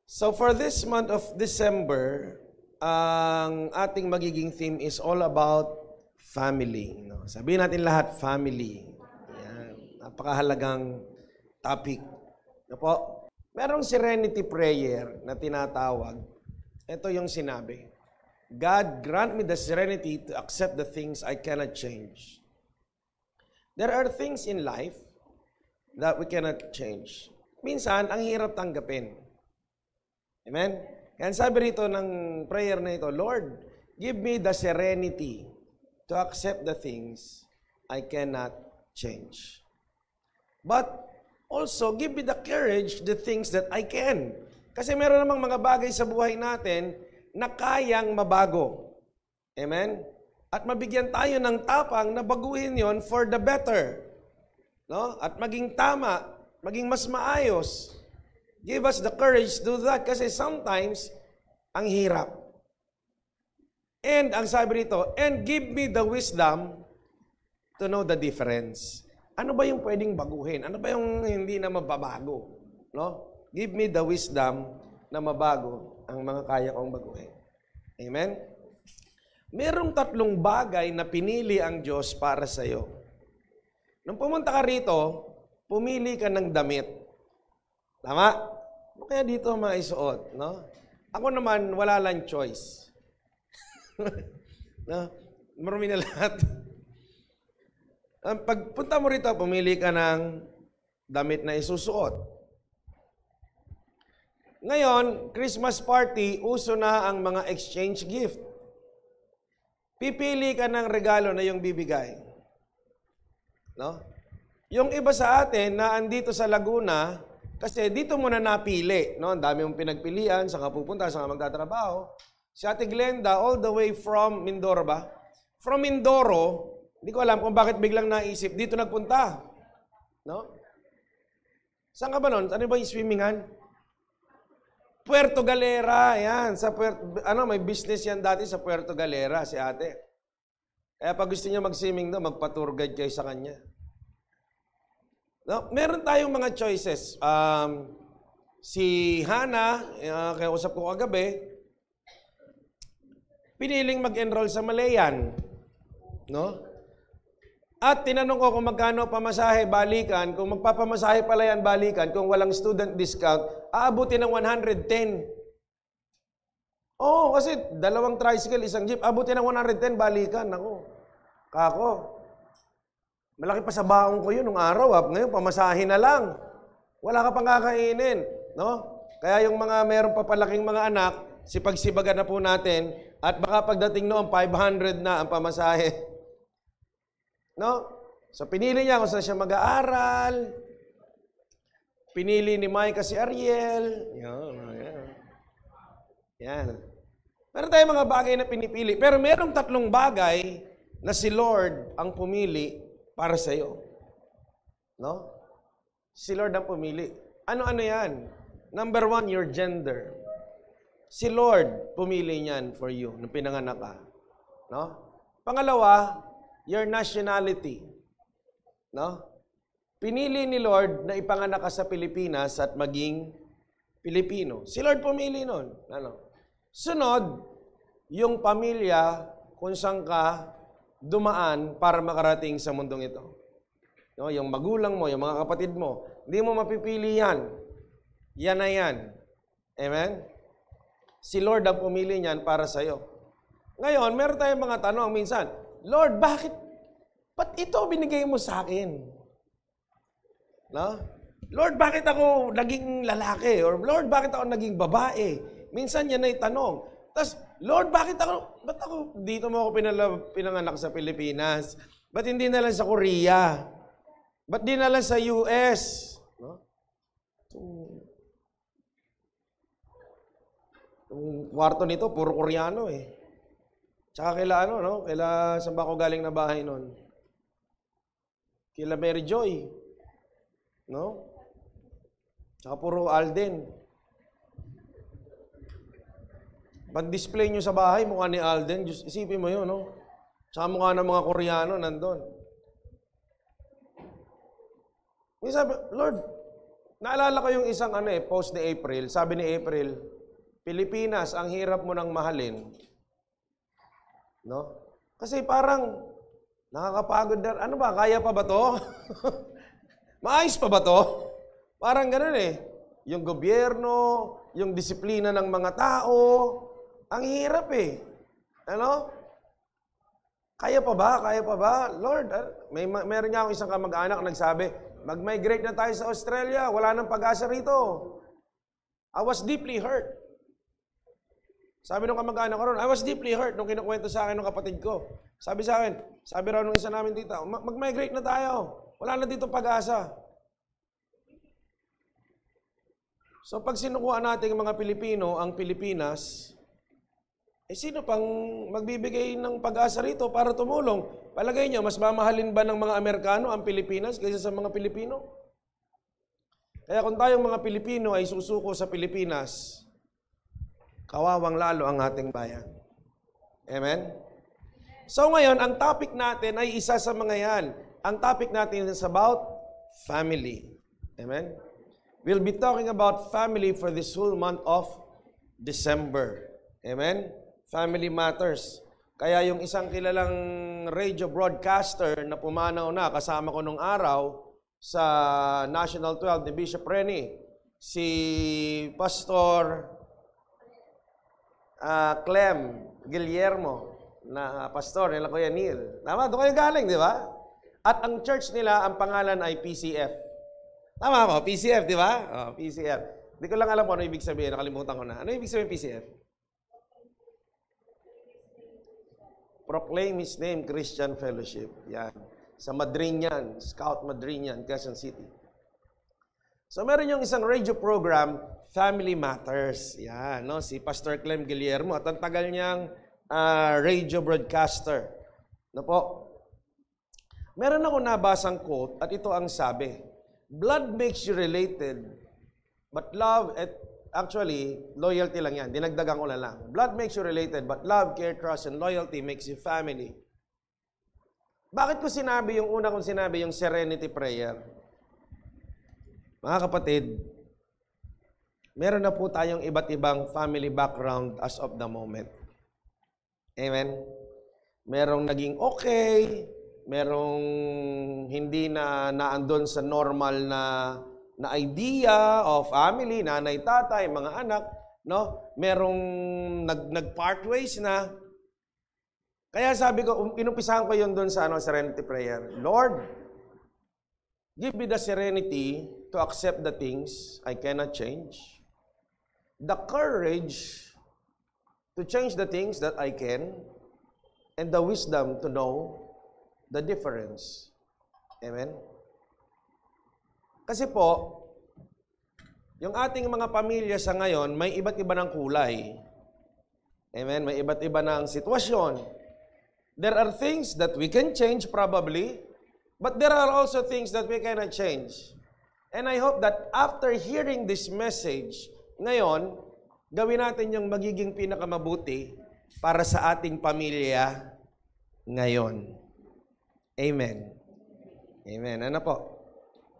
So for this month of December, ang ating magiging theme is all about family. No? Sabihin natin lahat, family. Yan. Napakahalagang topic. No po? Merong serenity prayer na tinatawag. Ito yung sinabi. God, grant me the serenity to accept the things I cannot change. There are things in life that we cannot change. Minsan, ang hirap tanggapin. Amen? Kaya sabi rito ng prayer na ito, Lord, give me the serenity to accept the things I cannot change. But also, give me the courage, the things that I can. Kasi meron namang mga bagay sa buhay natin na kayang mabago. Amen? At mabigyan tayo ng tapang na baguhin yon for the better. No? At maging tama, maging mas maayos. Give us the courage to do that kasi sometimes, ang hirap. And ang sabi rito, and give me the wisdom to know the difference. Ano ba yung pwedeng baguhin? Ano ba yung hindi na mababago? No? Give me the wisdom na mabago ang mga kaya kong baguhin. Amen? Merong 3 bagay na pinili ang Diyos para sa iyo. Nung pumunta ka rito, pumili ka ng damit. Tama? Kaya dito maisuot, no? Ako naman, wala lang choice. No? Marami na lahat. Pagpunta mo rito, pumili ka ng damit na isusuot. Ngayon, Christmas party, uso na ang mga exchange gift. Pipili ka ng regalo na yung bibigay. No? Yung iba sa atin na andito sa Laguna, kasi dito mo na napili, no? Ang dami mong pinagpilian, saan ka pupunta, saan ka magtatrabaho. Si Ate Glenda, all the way from Mindoro ba? From Mindoro, hindi ko alam kung bakit biglang naisip, dito nagpunta. No? Saan ka ba nun? Ano ba yung swimmingan? Puerto Galera, yan. May business yan dati sa Puerto Galera, si Ate. Kaya pag gusto niya mag-swimming doon, magpa-tour guide kayo sa kanya. No, meron tayong mga choices. Si Hana, kaya usap ko kagabi, piniling mag-enroll sa Malayan. No? At tinanong ko kung magkano pamasahe balikan, kung magpapamasahe pala yan balikan, kung walang student discount, aabuti ng 110. Oo, kasi 2 tricycle, 1 jeep, aabuti ng 110 balikan. Ako, kako. Malaki pa sa baong ko yun nung araw. Ngayon, pamasahin na lang. Wala ka pang kakainin. No? Kaya yung mga meron pa palaking mga anak, sipagsibagan na po natin, at baka pagdating noon, 500 na ang pamasahe. No? So, pinili niya kung saan siya mag-aaral. Pinili ni Micah si Ariel. Yan. Meron tayong mga bagay na pinipili. Pero merong 3 bagay na si Lord ang pumili para sa iyo. No? Si Lord ang pumili. Ano-ano yan? Number 1, your gender. Si Lord pumili niyan for you nung pinanganak ka. No? Pangalawa, your nationality. No? Pinili ni Lord na ipanganak ka sa Pilipinas at maging Pilipino. Si Lord pumili nun. Ano? Sunod, yung pamilya kung saan ka dumaan para makarating sa mundong ito. No, yung magulang mo, yung mga kapatid mo, hindi mo mapipili yan. Yan na yan. Amen? Si Lord ang pumili niyan para sa iyo. Ngayon, meron tayong mga tanong minsan, Lord, ba't ito binigay mo sa akin? No? Lord, bakit ako naging lalaki? Or Lord, bakit ako naging babae? Minsan yan ay tanong. Tapos, Lord, ba't ako, dito mo ako pinanganak sa Pilipinas? Ba't hindi na lang sa Korea? Ba't di na lang sa US? No? Yung kwarto nito, puro Koreano eh. Tsaka kaila saan ba ako galing na bahay nun? Kila Mary Joy. No? Tsaka puro Alden. Pag-display nyo sa bahay, mukha ni Alden, just isipin mo yun, no? Tsaka mukha ng mga Koreano nandun. Sabi, Lord, Naalala ko yung isang post ni April. Sabi ni April, Pilipinas, ang hirap mo nang mahalin. No? Kasi parang nakakapagod na. Ano ba, kaya pa ba to? Maayos pa ba to? Parang ganun eh. Yung gobyerno, yung disiplina ng mga tao, ang hirap eh. Ano? Kaya pa ba? Kaya pa ba? Lord, meron niya akong isang kamag-anak nagsabi, mag-migrate na tayo sa Australia. Wala nang pag-asa rito. I was deeply hurt. Sabi nung kamag-anak ko ron, I was deeply hurt nung kinukwento sa akin ng kapatid ko. Sabi sa akin, sabi raw nung isa namin tita, mag-migrate na tayo. Wala na dito pag-asa. So pag sinukuha natin mga Pilipino, ang Pilipinas, sino pang magbibigay ng pag-asa rito para tumulong? Palagay nyo, mas mamahalin ba ng mga Amerikano ang Pilipinas kaysa sa mga Pilipino? Kaya kung tayong mga Pilipino ay susuko sa Pilipinas, kawawang lalo ang ating bayan. Amen? So ngayon, ang topic natin ay isa sa mga yan. Ang topic natin is about family. Amen? We'll be talking about family for this whole month of December. Amen? Family matters. Kaya yung isang kilalang radio broadcaster na pumanaw na, kasama ko nung araw sa National 12 ni Bishop Rennie, si Pastor Clem Guillermo, na pastor nila Kuya Neil. Tama, doon kayo galing, di ba? At ang church nila, ang pangalan ay PCF. Tama ako, PCF, di ba? Oh, PCF. Hindi ko lang alam kung ano ibig sabihin, nakalimutan ko na. Ano ibig sabihin PCF? Proclaim His Name Christian Fellowship. Yan. Sa Madrinian, Scout Madrinian, Quezon City. So meron yung isang radio program, Family Matters. Yan, no? Si Pastor Clem Guillermo. At ang tagal niyang radio broadcaster. No po? Meron ako nabasang quote at ito ang sabi, blood makes you related, but love, actually, loyalty lang yan. Dinagdagan ko na lang. Blood makes you related, but love, care, trust, and loyalty makes you family. Bakit ko sinabi yung una kong sinabi, yung serenity prayer? Mga kapatid, meron na po tayong iba't ibang family background as of the moment. Amen? Merong naging okay, merong hindi na naandun sa normal na idea of family, nanay, tatay, mga anak, no? Merong nag-part ways na. Kaya sabi ko, inumpisahan ko yun doon sa serenity prayer. Lord, give me the serenity to accept the things I cannot change, the courage to change the things that I can, and the wisdom to know the difference. Amen? Kasi po, yung ating mga pamilya sa ngayon, may iba't iba ng kulay. Amen? May iba't iba ng sitwasyon. There are things that we can change probably, but there are also things that we cannot change. And I hope that after hearing this message, ngayon, gawin natin yung magiging pinakamabuti para sa ating pamilya ngayon. Amen. Amen. Ano po?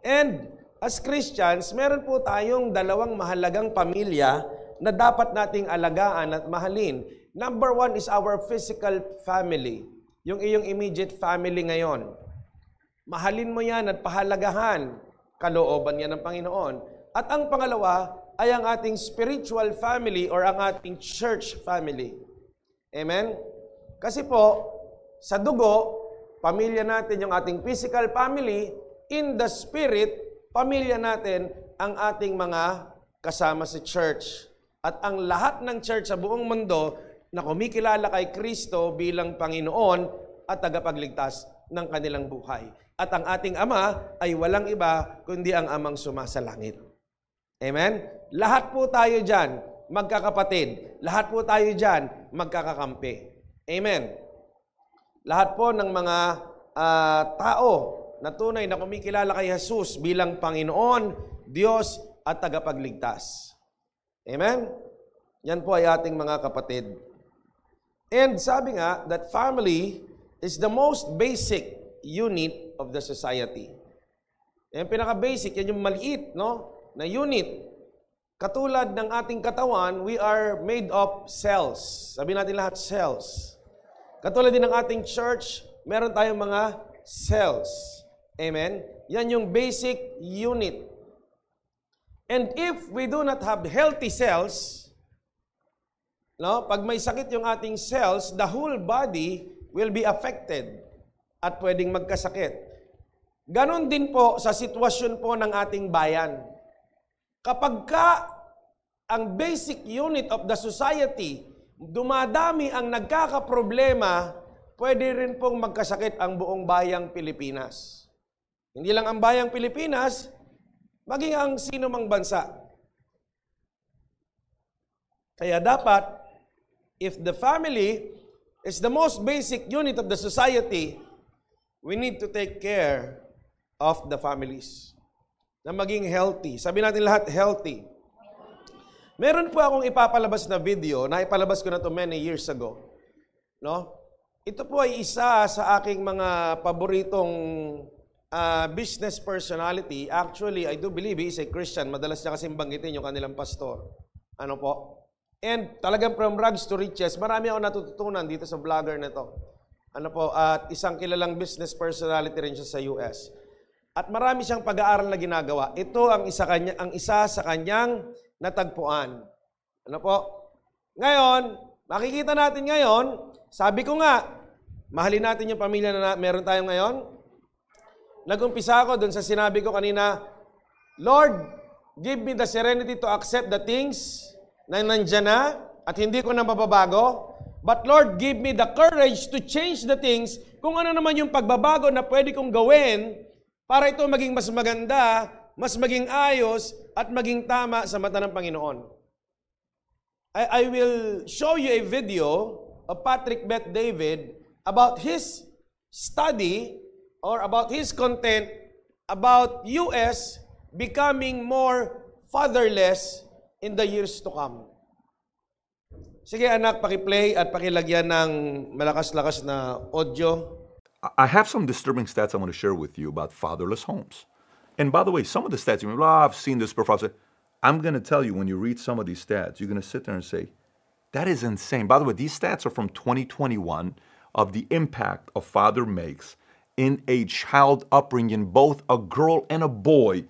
And as Christians, meron po tayong dalawang mahalagang pamilya na dapat nating alagaan at mahalin. Number one is our physical family. Yung iyong immediate family ngayon. Mahalin mo yan at pahalagahan. Kalooban yan ng Panginoon. At ang pangalawa ay ang ating spiritual family or ang ating church family. Amen? Kasi po, sa dugo, pamilya natin yung ating physical family, in the spirit, pamilya natin ang ating mga kasama sa church. At ang lahat ng church sa buong mundo na kumikilala kay Kristo bilang Panginoon at tagapagligtas ng kanilang buhay. At ang ating Ama ay walang iba kundi ang Amang sumasalangit. Amen? Lahat po tayo dyan, magkakapatid. Lahat po tayo dyan, magkakakampi. Amen? Lahat po ng mga tao na tunay na kumikilala kay Jesus bilang Panginoon, Diyos at tagapagligtas. Amen? Yan po ay ating mga kapatid. And sabi nga that family is the most basic unit of the society. Yan pinaka-basic, yan yung maliit, no? na unit. Katulad ng ating katawan, we are made of cells. Sabi natin lahat, cells. Katulad din ng ating church, meron tayong mga cells. Amen? Yan yung basic unit. And if we do not have healthy cells, no, pag may sakit yung ating cells, the whole body will be affected at pwedeng magkasakit. Ganon din po sa sitwasyon po ng ating bayan. Kapag ang basic unit of the society, dumadami ang nagkakaproblema, pwede rin pong magkasakit ang buong bayang Pilipinas. Hindi lang ang bayang Pilipinas, maging ang sino mang bansa. Kaya dapat, if the family is the most basic unit of the society, we need to take care of the families na maging healthy. Sabi natin lahat, healthy. Meron po akong ipapalabas na video, na ipalabas ko na to many years ago. No? Ito po ay isa sa aking mga paboritong business personality. Actually, I do believe he is a Christian. Madalas niya kasing banggitin yung kanilang pastor. Ano po? And talagang from rags to riches, marami ako natututunan dito sa vlogger na to. Ano po? At isang kilalang business personality rin siya sa US. At marami siyang pag-aaral na ginagawa. Ito ang isa sa kanyang natagpuan. Ano po? Ngayon, makikita natin ngayon, sabi ko nga, mahalin natin yung pamilya na meron tayo ngayon. Nag-umpisa ako dun sa sinabi ko kanina, Lord, give me the serenity to accept the things na nandyan na at hindi ko na mababago. But Lord, give me the courage to change the things kung ano naman yung pagbabago na pwede kong gawin para ito maging mas maganda, mas maging ayos, at maging tama sa mata ng Panginoon. I will show you a video of Patrick Bet David about his study or about his content about US becoming more fatherless in the years to come. Sige anak, paki-play at pakilagyan ng malakas-lakas na audio. I have some disturbing stats I want to share with you about fatherless homes. And by the way, some of the stats, you may, I've seen this before. I'm going to tell you, when you read some of these stats, you're going to sit there and say, that is insane. By the way, these stats are from 2021 of the impact a father makes in a child upbringing, both a girl and a boy.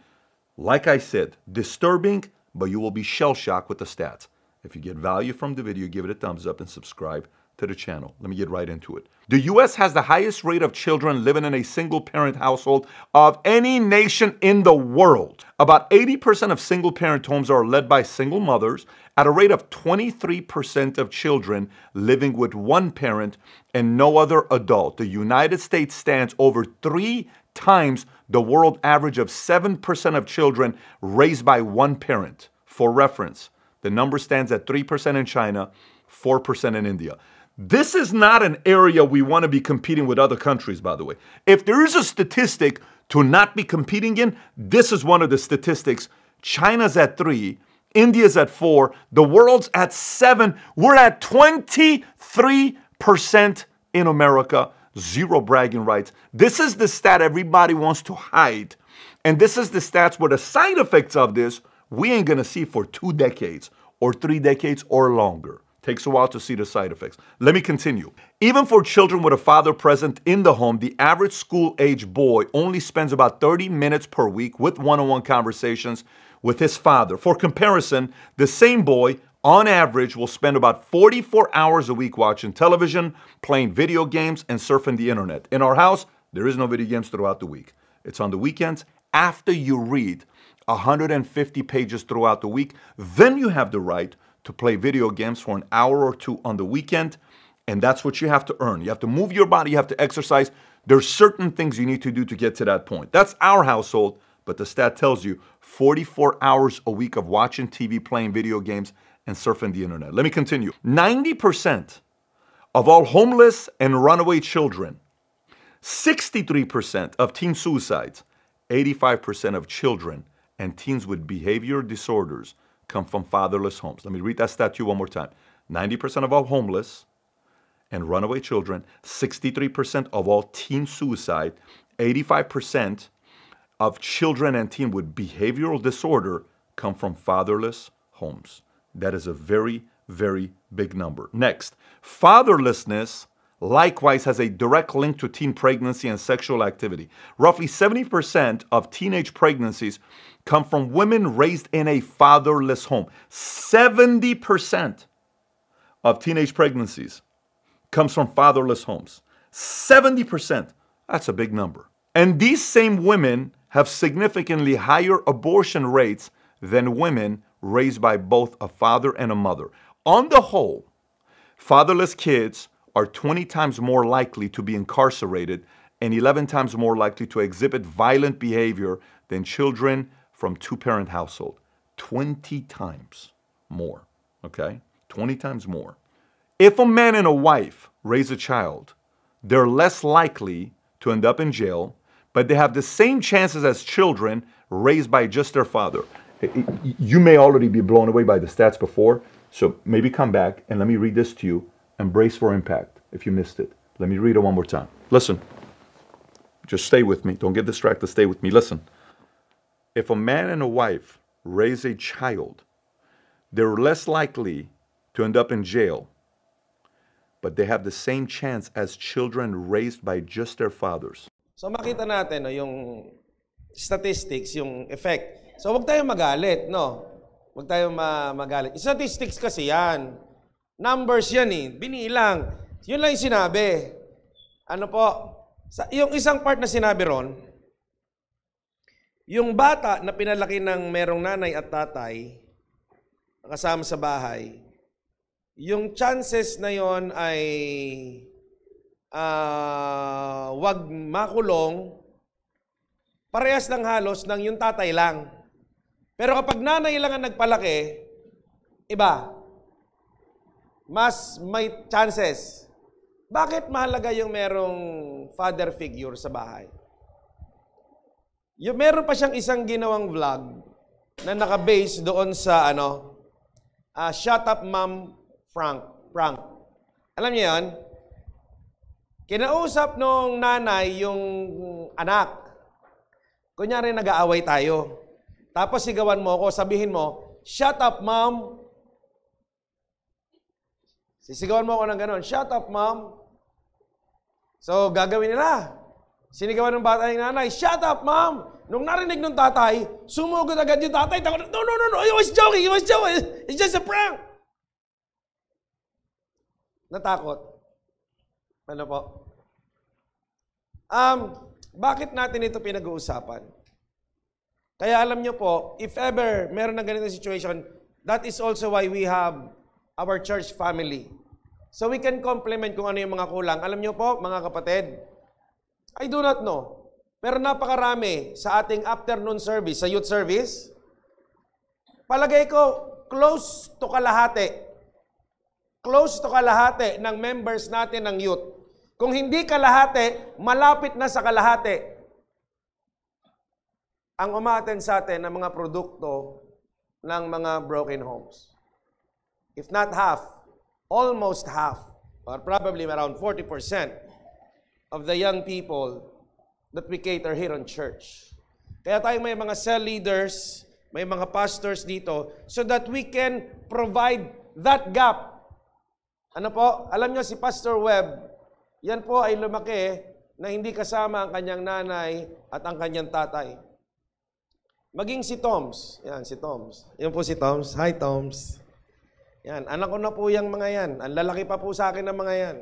Like I said, disturbing, but you will be shell-shocked with the stats. If you get value from the video, give it a thumbs up and subscribe to the channel. Let me get right into it. The U.S. has the highest rate of children living in a single-parent household of any nation in the world. About 80% of single-parent homes are led by single mothers, at a rate of 23% of children living with one parent and no other adult. The United States stands over 3 times the world average of 7% of children raised by one parent. For reference, the number stands at 3% in China, 4% in India. This is not an area we want to be competing with other countries, by the way. If there is a statistic to not be competing in, this is one of the statistics. China's at 3, India's at 4, the world's at 7. We're at 23% in America. Zero bragging rights. This is the stat everybody wants to hide. And this is the stats where the side effects of this, we ain't going to see for 2 decades or 3 decades or longer. Takes a while to see the side effects. Let me continue. Even for children with a father present in the home, the average school-age boy only spends about 30 minutes per week with one-on-one conversations with his father. For comparison, the same boy, on average, will spend about 44 hours a week watching television, playing video games, and surfing the internet. In our house, there is no video games throughout the week. It's on the weekends. After you read 150 pages throughout the week, then you have the right to play video games for an hour or 2 on the weekend, and that's what you have to earn. You have to move your body, you have to exercise. There's certain things you need to do to get to that point. That's our household, but the stat tells you 44 hours a week of watching TV, playing video games, and surfing the internet. Let me continue. 90% of all homeless and runaway children, 63% of teen suicides, 85% of children and teens with behavior disorders come from fatherless homes. Let me read that stat to you one more time. 90% of all homeless and runaway children, 63% of all teen suicide, 85% of children and teens with behavioral disorder come from fatherless homes. That is a very, very big number. Next, fatherlessness likewise has a direct link to teen pregnancy and sexual activity. Roughly 70% of teenage pregnancies come from women raised in a fatherless home. 70% of teenage pregnancies comes from fatherless homes. 70%. That's a big number. And these same women have significantly higher abortion rates than women raised by both a father and a mother. On the whole, fatherless kids are 20 times more likely to be incarcerated and 11 times more likely to exhibit violent behavior than children from two-parent household. 20 times more, okay? 20 times more. If a man and a wife raise a child, they're less likely to end up in jail, but they have the same chances as children raised by just their father. You may already be blown away by the stats before, so maybe come back and let me read this to you and brace for impact if you missed it. Let me read it one more time. Listen. Just stay with me. Don't get distracted. Stay with me. Listen. If a man and a wife raise a child, they're less likely to end up in jail, but they have the same chance as children raised by just their fathers. So makita natin no, yung statistics, yung effect. So huwag tayong magalit, no? Huwag tayong magalit. Statistics kasi yan. Numbers yan eh. Binilang. Yun lang yung sinabi. Ano po? Yung isang part na sinabi ron, yung bata na pinalaki ng merong nanay at tatay, kasama sa bahay, yung chances na yon ay wag makulong, parehas lang halos ng yung tatay lang. Pero kapag nanay lang ang nagpalaki, iba. Mas may chances. Bakit mahalaga yung merong father figure sa bahay? Yung meron pa siyang isang ginawang vlog na naka-base doon sa Shut Up Mom prank. Alam niyo yan? Kinausap nung nanay yung anak. Kunyari nag-aaway tayo. Tapos sigawan mo ako, sabihin mo, "Shut up, Mom." Sisigawan mo ako ng gano'n, "Shut up, Mom." So, gagawin nila. Sinigawan ng bata yung nanay, "Shut up, Mom." Nung narinig ng tatay, sumugod agad yung tatay. No, I was joking. It's just a prank. Natakot. Ano po? Bakit natin ito pinag-uusapan? Kaya alam nyo po, if ever meron na ganitong situation, that is also why we have our church family. So we can complement kung ano yung mga kulang. Alam nyo po, mga kapatid, I do not know. Pero napakarami sa ating afternoon service, sa youth service, palagay ko, close to kalahati ng members natin ng youth. Kung hindi kalahati, malapit na sa kalahati ang umaten sa atin ng mga produkto ng mga broken homes. If not half, almost half, or probably around 40% of the young people that we cater here on church. Kaya tayo may mga cell leaders, may mga pastors dito, so that we can provide that gap. Ano po? Alam nyo, si Pastor Webb, yan po ay lumaki na hindi kasama ang kanyang nanay at ang kanyang tatay. Maging si Toms. Yan, si Toms. Yan po si Toms. Hi, Toms. Yan, anak ko na po yung mga yan. Ang lalaki pa po sa akin ng mga yan.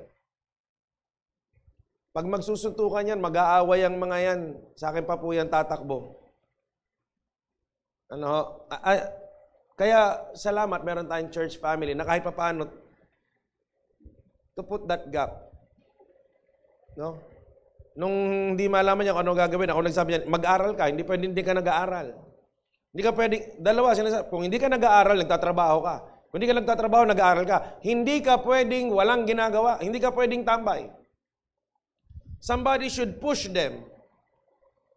Pag magsusuntukan yan, mag-aaway ang mga yan. Sa akin pa po yan tatakbo. Kaya salamat, meron tayong church family na kahit pa paano to put that gap. No? Nung hindi malaman niya kung ano gagawin, ako nagsabi niya, mag-aral ka, hindi pwedeng hindi ka nag-aaral. Hindi ka pwedeng, sinasabi, kung hindi ka nag-aaral, nagtatrabaho ka. Kung hindi ka nagtatrabaho, nag-aaral ka. Hindi ka pwedeng walang ginagawa. Hindi ka pwedeng tambay. Somebody should push them.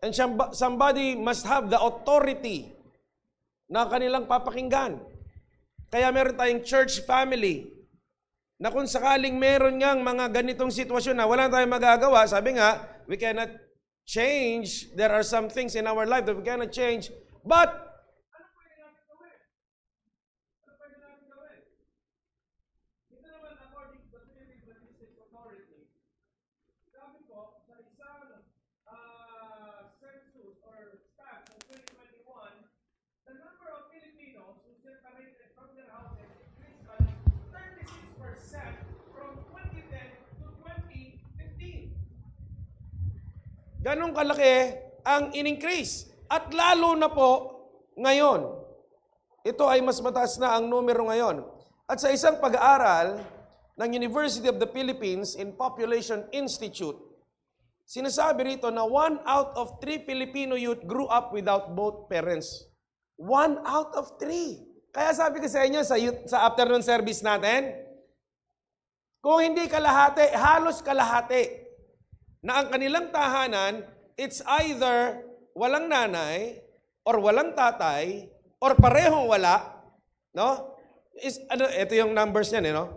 And somebody must have the authority na kanilang papakinggan. Kaya meron tayong church family na kung sakaling meron ngang mga ganitong sitwasyon na wala tayong magagawa, sabi nga, we cannot change. There are some things in our life that we cannot change. But, ano pwede natin ganun kalaki ang in-increase. At lalo na po ngayon. Ito ay mas mataas na ang numero ngayon. At sa isang pag-aaral ng University of the Philippines in Population Institute, sinasabi rito na 1 out of 3 Filipino youth grew up without both parents. 1 out of 3. Kaya sabi ko sa inyo sa afternoon service natin, kung hindi kalahati, halos kalahati, na ang kanilang tahanan, it's either walang nanay, or walang tatay, or parehong wala, no? Ito yung numbers niyan, no?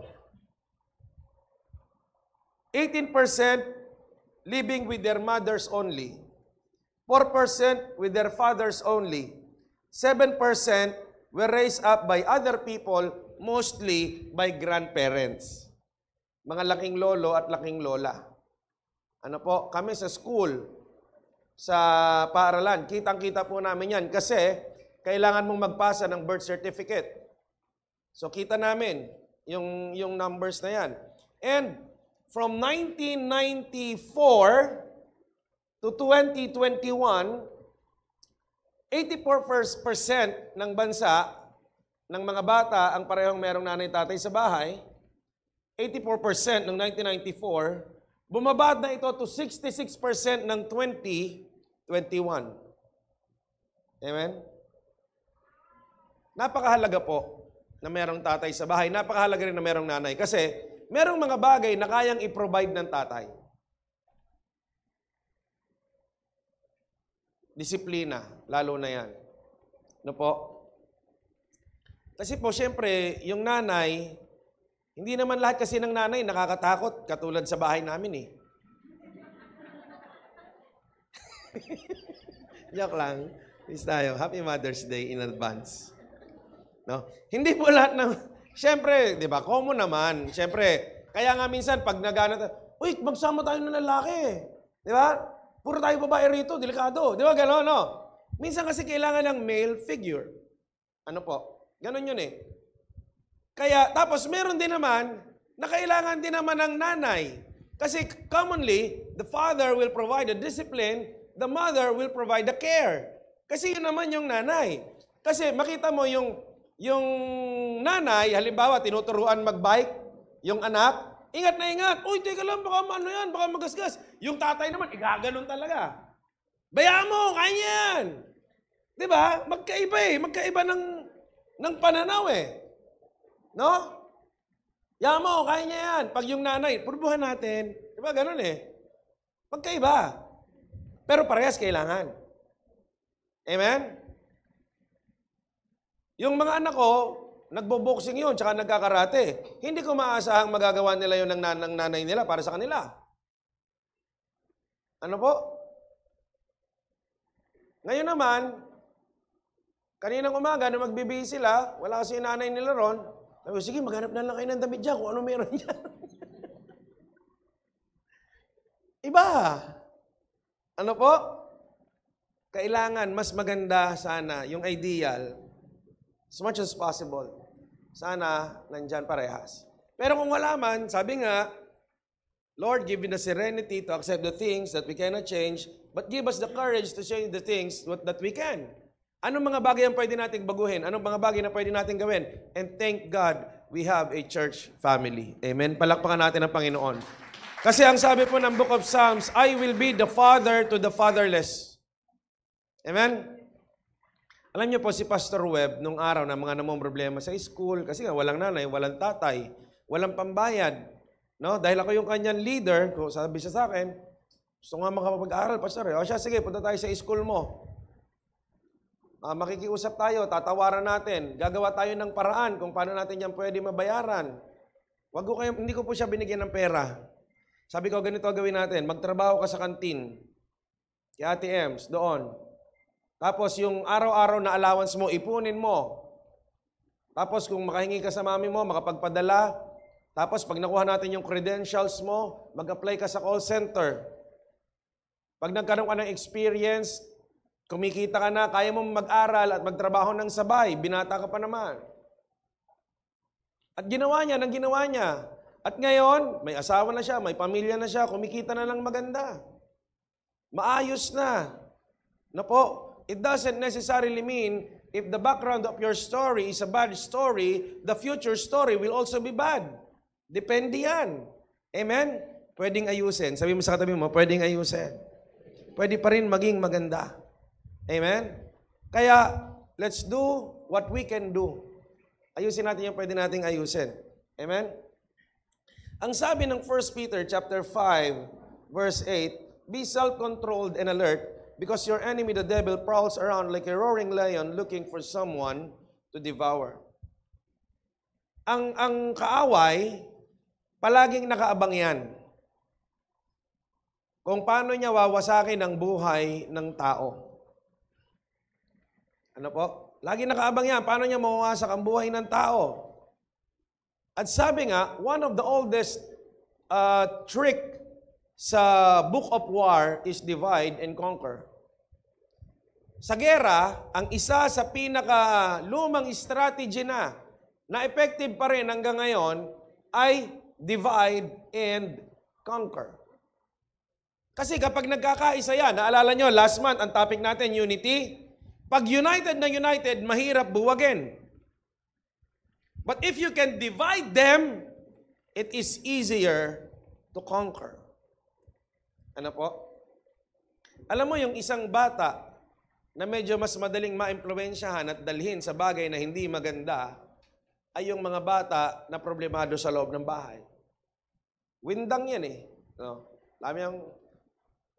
18% living with their mothers only, 4% with their fathers only, 7% were raised up by other people, mostly by grandparents. Mga laking lolo at laking lola. Ano po, kami sa school, sa paaralan, kitang-kita po namin yan kasi kailangan mong magpasa ng birth certificate. So kita namin yung numbers na yan. And from 1994 to 2021, 84% ng bansa, ng mga bata ang parehong merong nanay-tatay sa bahay. 84% noong 1994, bumaba na ito to 66% ng 2021. Amen? Napakahalaga po na merong tatay sa bahay. Napakahalaga rin na merong nanay. Kasi merong mga bagay na kayang i-provide ng tatay. Disiplina, lalo na yan. No po? Kasi po, syempre, yung nanay, hindi naman lahat kasi ng nanay nakakatakot, katulad sa bahay namin eh. Joke lang. Please tayo. Happy Mother's Day in advance. No? Hindi po lahat ng... Siyempre, di ba, common naman. Siyempre, kaya nga minsan, pag nagana, uy, magsama tayo ng lalaki. Di ba? Puro tayo babae rito, delikado. Di ba, gano'n, no? Minsan kasi kailangan ng male figure. Ano po? Ganon yun eh. Kaya, tapos meron din naman, na kailangan din naman ng nanay. Kasi commonly, the father will provide the discipline, the mother will provide the care. Kasi yun naman yung nanay. Kasi makita mo yung nanay, halimbawa, tinuturuan mag-bike, yung anak, ingat na ingat. Uy, teka lang, baka ano yan, baka magasgas. Yung tatay naman, igaganon talaga. Bayaan mo, kaya yan. Diba? Magkaiba eh. Magkaiba ng pananaw eh. No? Yan mo, kaya niya yan. Pag yung nanay, purbuhan natin. Diba, ganun eh. Magkaiba. Pero parehas kailangan. Amen? Yung mga anak ko, nagbo-boxing yun, tsaka nagkakarate. Hindi ko maasahang magagawa nila yun ng nanay nila para sa kanila. Ano po? Ngayon naman, kaninang umaga na magbibihis sila, wala kasi yung nanay nila ron, sabi ko, sige, maghanap na lang kayo ng damit dyan kung ano meron dyan. Iba. Ano po? Kailangan, mas maganda sana, yung ideal, as much as possible, sana nandyan parehas. Pero kung wala man, sabi nga, Lord, give me the serenity to accept the things that we cannot change, but give us the courage to change the things that we can. Anong mga bagay ang pwede nating baguhin? Anong mga bagay na pwede nating gawin? And thank God, we have a church family. Amen? Palakpakan natin ang Panginoon. Kasi ang sabi po ng Book of Psalms, I will be the father to the fatherless. Amen? Alam niyo po si Pastor Webb, nung araw na mga namang problema sa school, kasi nga walang nanay, walang tatay, walang pambayad. No? Dahil ako yung kanyang leader, sabi siya sa akin, gusto nga makapag-aral, Pastor. O siya, sige, punta tayo sa school mo. Makikiusap tayo, tatawaran natin, gagawa tayo ng paraan kung paano natin yan pwede mabayaran. Hindi ko po siya binigyan ng pera. Sabi ko, ganito gawin natin, magtrabaho ka sa kantin, kay Ate Ems, doon. Tapos yung araw-araw na allowance mo, ipunin mo. Tapos kung makahingi ka sa mami mo, makapagpadala. Tapos pag nakuha natin yung credentials mo, mag-apply ka sa call center. Pag nagkaroon ka ng experience, kumikita ka na, kaya mo mag-aral at magtrabaho ng sabay, binata ka pa naman. At ginawa niya, nang ginawa niya. At ngayon, may asawa na siya, may pamilya na siya, kumikita na lang maganda. maayos na. Na po, it doesn't necessarily mean if the background of your story is a bad story, the future story will also be bad. Depende yan. Amen? Pwedeng ayusin. Sabi mo sa katabi mo, pwedeng ayusin. Pwede pa rin maging maganda. Amen? Kaya, let's do what we can do. Ayusin natin yung pwede nating ayusin. Amen? Ang sabi ng 1 Peter chapter 5, verse 8, be self-controlled and alert because your enemy, the devil, prowls around like a roaring lion looking for someone to devour. Ang kaaway, palaging nakaabang yan. Kung paano niya wawasakin ang buhay ng tao. Ano po? Lagi nakaabang yan. Paano niya mawawasak ang buhay ng tao? At sabi nga, one of the oldest trick sa Book of War is divide and conquer. Sa gera, ang isa sa pinaka-lumang strategy na effective pa rin hanggang ngayon ay divide and conquer. Kasi kapag nagkakaisa yan, naalala nyo, last month, ang topic natin, unity. Pag united na united, mahirap buwagin. But if you can divide them, it is easier to conquer. Ano po? Alam mo yung isang bata na medyo mas madaling maimpluwensyahan at dalhin sa bagay na hindi maganda ay yung mga bata na problemado sa loob ng bahay. Windang yan eh. No?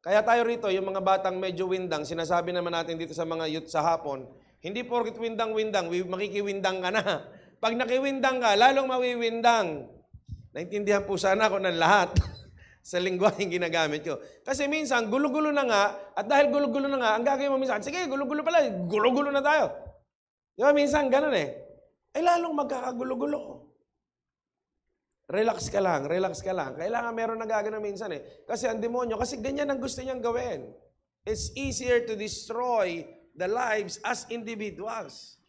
Kaya tayo rito, yung mga batang medyo windang, sinasabi naman natin dito sa mga youth sa hapon, hindi porket windang-windang, makikiwindang ka na. Pag nakiwindang ka, lalong mawiwindang. Naintindihan po sana ako ng lahat sa lingwaheng ginagamit ko. Kasi minsan, gulo-gulo na nga, at dahil gulo-gulo na nga, ang gagawin mo minsan, sige, gulo-gulo pala, gulo-gulo na tayo. Di ba, minsan, ganun eh. Ay, lalong magkakagulo-gulo. Relax ka lang, relax ka lang. Kailangan meron na gagawin minsan eh. Kasi ang demonyo, kasi ganyan ang gusto niyang gawin. It's easier to destroy the lives as individuals.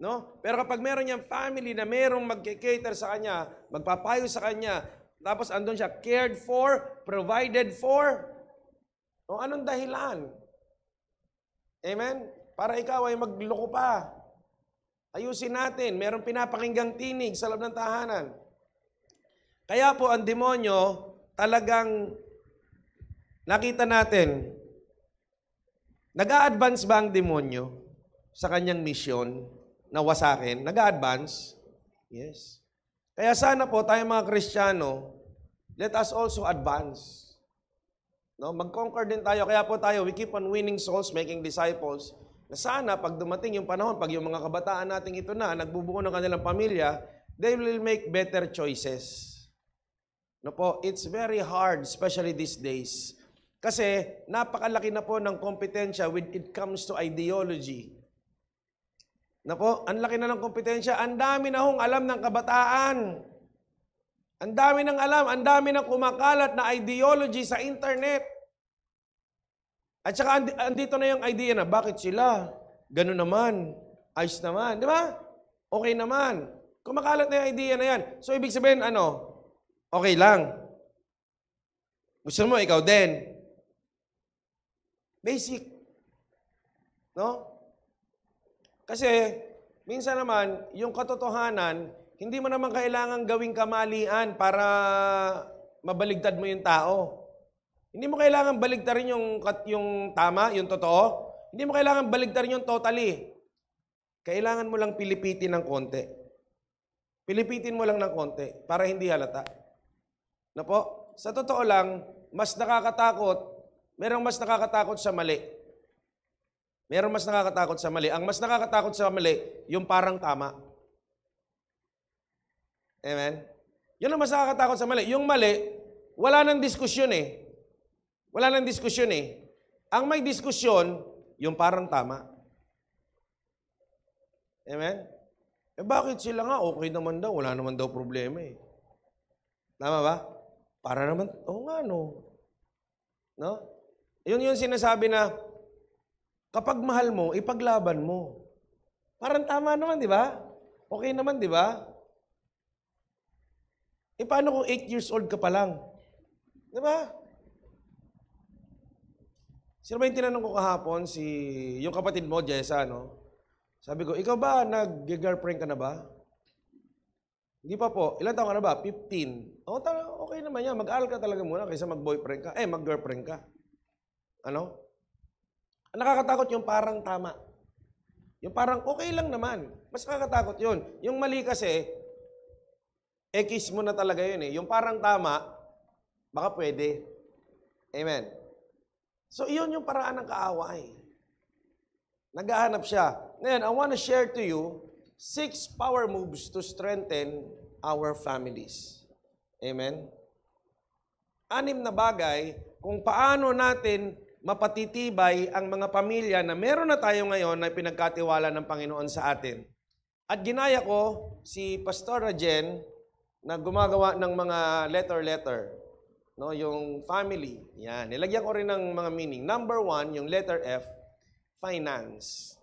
No? Pero kapag meron niyang family na merong mag-cater sa kanya, magpapayo sa kanya, tapos andun siya, cared for, provided for, o anong dahilan? Amen? Para ikaw ay magloko pa. Ayusin natin, merong pinapakinggang tinig sa loob ng tahanan. Kaya po ang demonyo, talagang nakita natin, nag-a-advance ba ang demonyo sa kanyang misyon na wasakin? Nag-a-advance? Yes. Kaya sana po tayo mga Kristiyano, let us also advance. No? Mag-conquer din tayo. Kaya po tayo, we keep on winning souls, making disciples. Na sana, pag dumating yung panahon, pag yung mga kabataan nating ito na, nagbubuo ng kanilang pamilya, they will make better choices. No po, it's very hard, especially these days. Kasi napakalaki na po ng kompetensya when it comes to ideology. Na po, ang laki na ng kompetensya. Ang dami na hong alam ng kabataan. Ang dami ng alam, ang dami ng kumakalat na ideology sa internet. At saka andito na yung idea na, bakit sila? Ganun naman. Ayos naman. Di ba? Okay naman. Kumakalat na yung idea na yan. So, ibig sabihin, okay lang. Gusto mo, ikaw din. Basic. No? Kasi, minsan naman, yung katotohanan, hindi mo naman kailangan gawing kamalian para mabaligtad mo yung tao. Hindi mo kailangan baligtarin yung tama, yung totoo. Hindi mo kailangan baligtarin yung totally. Kailangan mo lang pilipitin ng konti. Pilipitin mo lang ng konti para hindi halata. Na po? Sa totoo lang, mas nakakatakot, merong mas nakakatakot sa mali. Merong mas nakakatakot sa mali. Ang mas nakakatakot sa mali, yung parang tama. Amen? Yun ang mas nakakatakot sa mali. Yung mali, wala nang diskusyon eh. Wala nang diskusyon eh. Ang may diskusyon, yung parang tama. Amen? Bakit sila nga? Okay naman daw. Wala naman daw problema eh. Tama ba? Para naman, nga no. No? Yung sinasabi na, kapag mahal mo, ipaglaban mo. Parang tama naman, di ba? Okay naman, di ba? Paano kung 8 years old ka pa lang? Di ba? Sino ba yung tinanong ko kahapon? Yung kapatid mo, Jessa, no? Sabi ko, ikaw ba, nag-girlfriend ka na ba? Hindi pa po. Ilan taon ka na ba? 15. Okay naman yan. Mag-aral ka talaga muna kaysa mag-boyfriend ka. Mag-girlfriend ka. Ano? Ang nakakatakot yung parang tama. Yung parang okay lang naman. Mas nakakatakot yun. Yung mali kasi, kiss mo na talaga yun eh. Yung parang tama, baka pwede. Amen. So, iyon yung paraan ng kaaway. Naghahanap siya. Ngayon, I want to share to you 6 power moves to strengthen our families. Amen? 6 na bagay kung paano natin mapatitibay ang mga pamilya na meron na tayo ngayon na pinagkatiwala ng Panginoon sa atin. At ginaya ko si Pastor Rajen na gumagawa ng mga letter. No, yung family. Yan. Nilagyan ko rin ng mga meaning. Number 1, yung letter F, finance.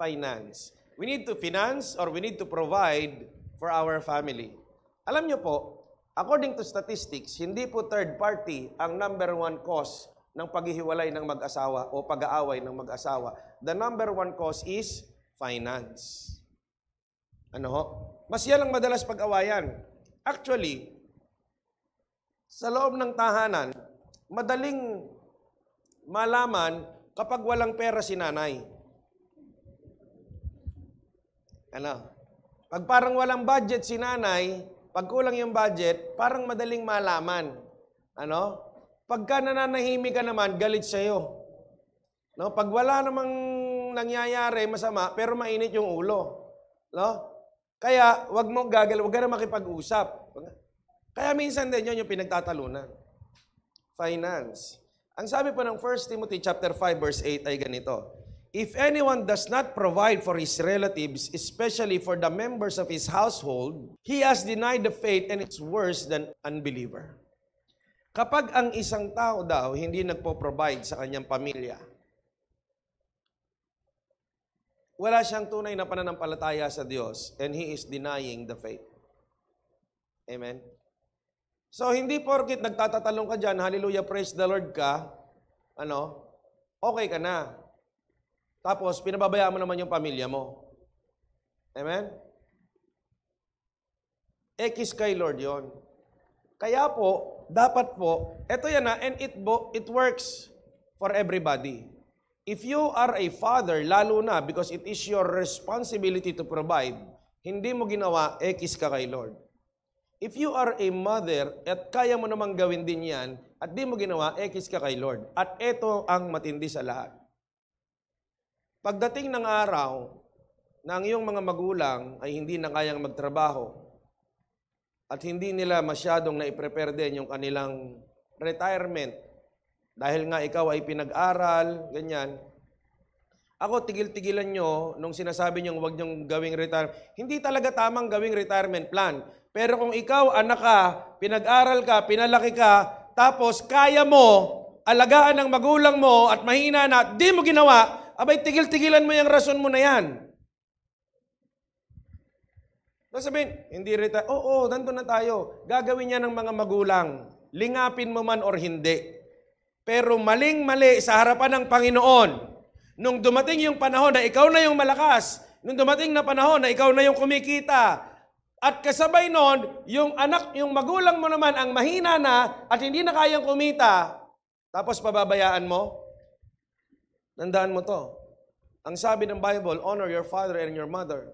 Finance. We need to finance or we need to provide for our family. Alam nyo po, according to statistics, hindi po third party ang number 1 cause ng paghihiwalay ng mag-asawa o pag-aaway ng mag-asawa. The number 1 cause is finance. Ano ho? Mas yan ang madalas pag-awayan. Actually, sa loob ng tahanan, madaling malaman kapag walang pera si nanay. Ano? Pag parang walang budget si nanay, pag kulang yung budget, parang madaling malaman. Ano? Pagka nananahimik ka naman, galit sa'yo. No? Pag wala namang nangyayari masama, pero mainit yung ulo. No? Kaya, wag ka na makipag-usap. Kaya minsan din yun yung pinagtatalunan. Finance. Ang sabi po ng 1 Timothy chapter 5 verse 8 ay ganito. If anyone does not provide for his relatives, especially for the members of his household, he has denied the faith and it's worse than unbeliever. Kapag ang isang tao daw hindi nagpo-provide sa kanyang pamilya, wala siyang tunay na pananampalataya sa Diyos and he is denying the faith. Amen? So, hindi porkit nagtatatalong ka dyan, hallelujah, praise the Lord ka, okay ka na. Tapos, pinababayaan mo naman yung pamilya mo. Amen? Kiss kay Lord yon. Kaya po, dapat po, eto yan na, and it works for everybody. If you are a father, lalo na, because it is your responsibility to provide, hindi mo ginawa, kiss ka kay Lord. If you are a mother at kaya mo namang gawin din yan at di mo ginawa, kiss ka kay Lord. At ito ang matindi sa lahat. Pagdating ng araw na ang iyong mga magulang ay hindi na kayang magtrabaho at hindi nila masyadong na-prepare din yung kanilang retirement dahil nga ikaw ay pinag-aral, ganyan. Ako, tigil-tigilan nyo nung sinasabi nyo huwag nyong gawing retirement. Hindi talaga tamang gawing retirement plan. Pero kung ikaw, anak ka, pinag-aral ka, pinalaki ka, tapos kaya mo alagaan ng magulang mo at mahina na, di mo ginawa, abay tigil-tigilan mo yung rason mo na yan. Sabihin, hindi retire. Oo, nandun na tayo. Gagawin niya ng mga magulang. Lingapin mo man or hindi. Pero maling-mali sa harapan ng Panginoon. Nung dumating yung panahon na ikaw na yung malakas, nung dumating na panahon na ikaw na yung kumikita, at kasabay nun, yung magulang mo naman ang mahina na at hindi na kayang kumita, tapos pababayaan mo, tandaan mo to. Ang sabi ng Bible, honor your father and your mother.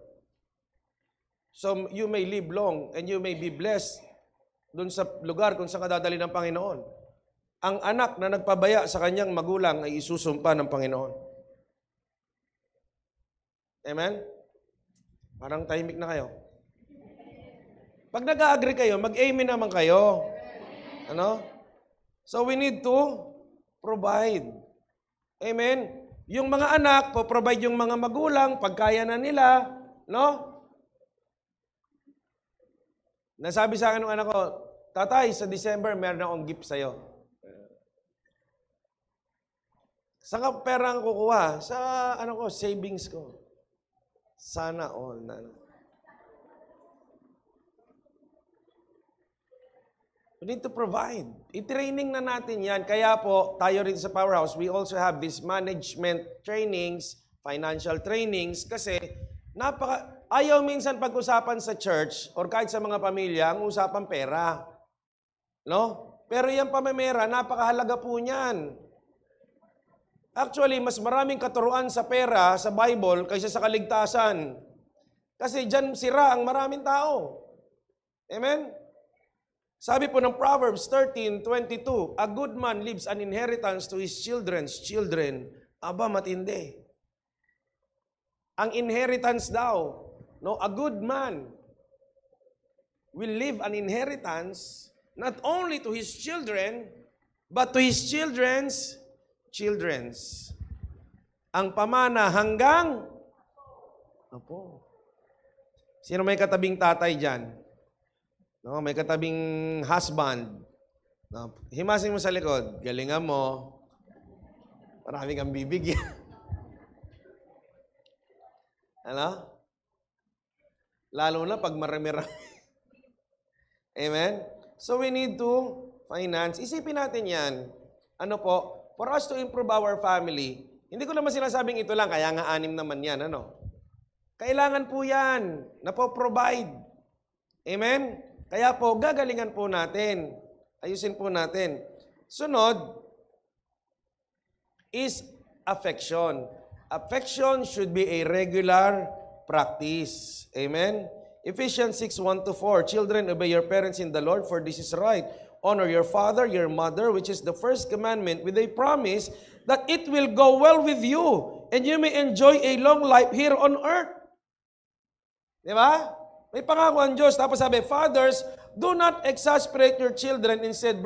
So you may live long and you may be blessed dun sa lugar kung saan kadadali ng Panginoon. Ang anak na nagpabaya sa kanyang magulang ay isusumpa ng Panginoon. Amen? Parang tahimik na kayo. Pag nag-agree kayo, mag-amen naman kayo. Ano? So we need to provide. Amen? Yung mga anak, po-provide yung mga magulang, pagkaya na nila. No? Nasabi sa akin ng anak ko, tatay, sa December, meron akong gift sa'yo. Saan ka pera ang kukuha? Sa savings ko. Sana all. We need to provide. I-training na natin yan. Kaya po, tayo rin sa Powerhouse, we also have these management trainings, financial trainings, kasi ayaw minsan pag-usapan sa church or kahit sa mga pamilya, ang usapan pera. No? Pero yung pamemera, napakahalaga po niyan. Actually, mas maraming katuruan sa pera, sa Bible, kaysa sa kaligtasan. Kasi dyan sira ang maraming tao. Amen? Sabi po ng Proverbs 13:22, a good man leaves an inheritance to his children's children. Aba, matindi. Ang inheritance daw, no, a good man will leave an inheritance not only to his children, but to his children's children's. Ang pamana hanggang, opo. Sino may katabing tatay dyan? No, may katabing husband. No, himasin mo sa likod. Galingan mo. Marami kang bibigyan. Ano? Lalo na pag marami-rami. Amen? So we need to finance. Isipin natin yan. Ano po? For us to improve our family. Hindi ko naman sinasabing ito lang, kaya nga 6 naman yan. Ano? Kailangan po yan na po provide. Amen? Kaya po, gagalingan po natin. Ayusin po natin. Sunod is affection. Affection should be a regular practice. Amen? Ephesians 6:1-4, children, obey your parents in the Lord, for this is right. Honor your father, your mother, which is the first commandment, with a promise that it will go well with you, and you may enjoy a long life here on earth. Di ba? May pangako ang Diyos. Tapos sabi, fathers, do not exasperate your children. Instead,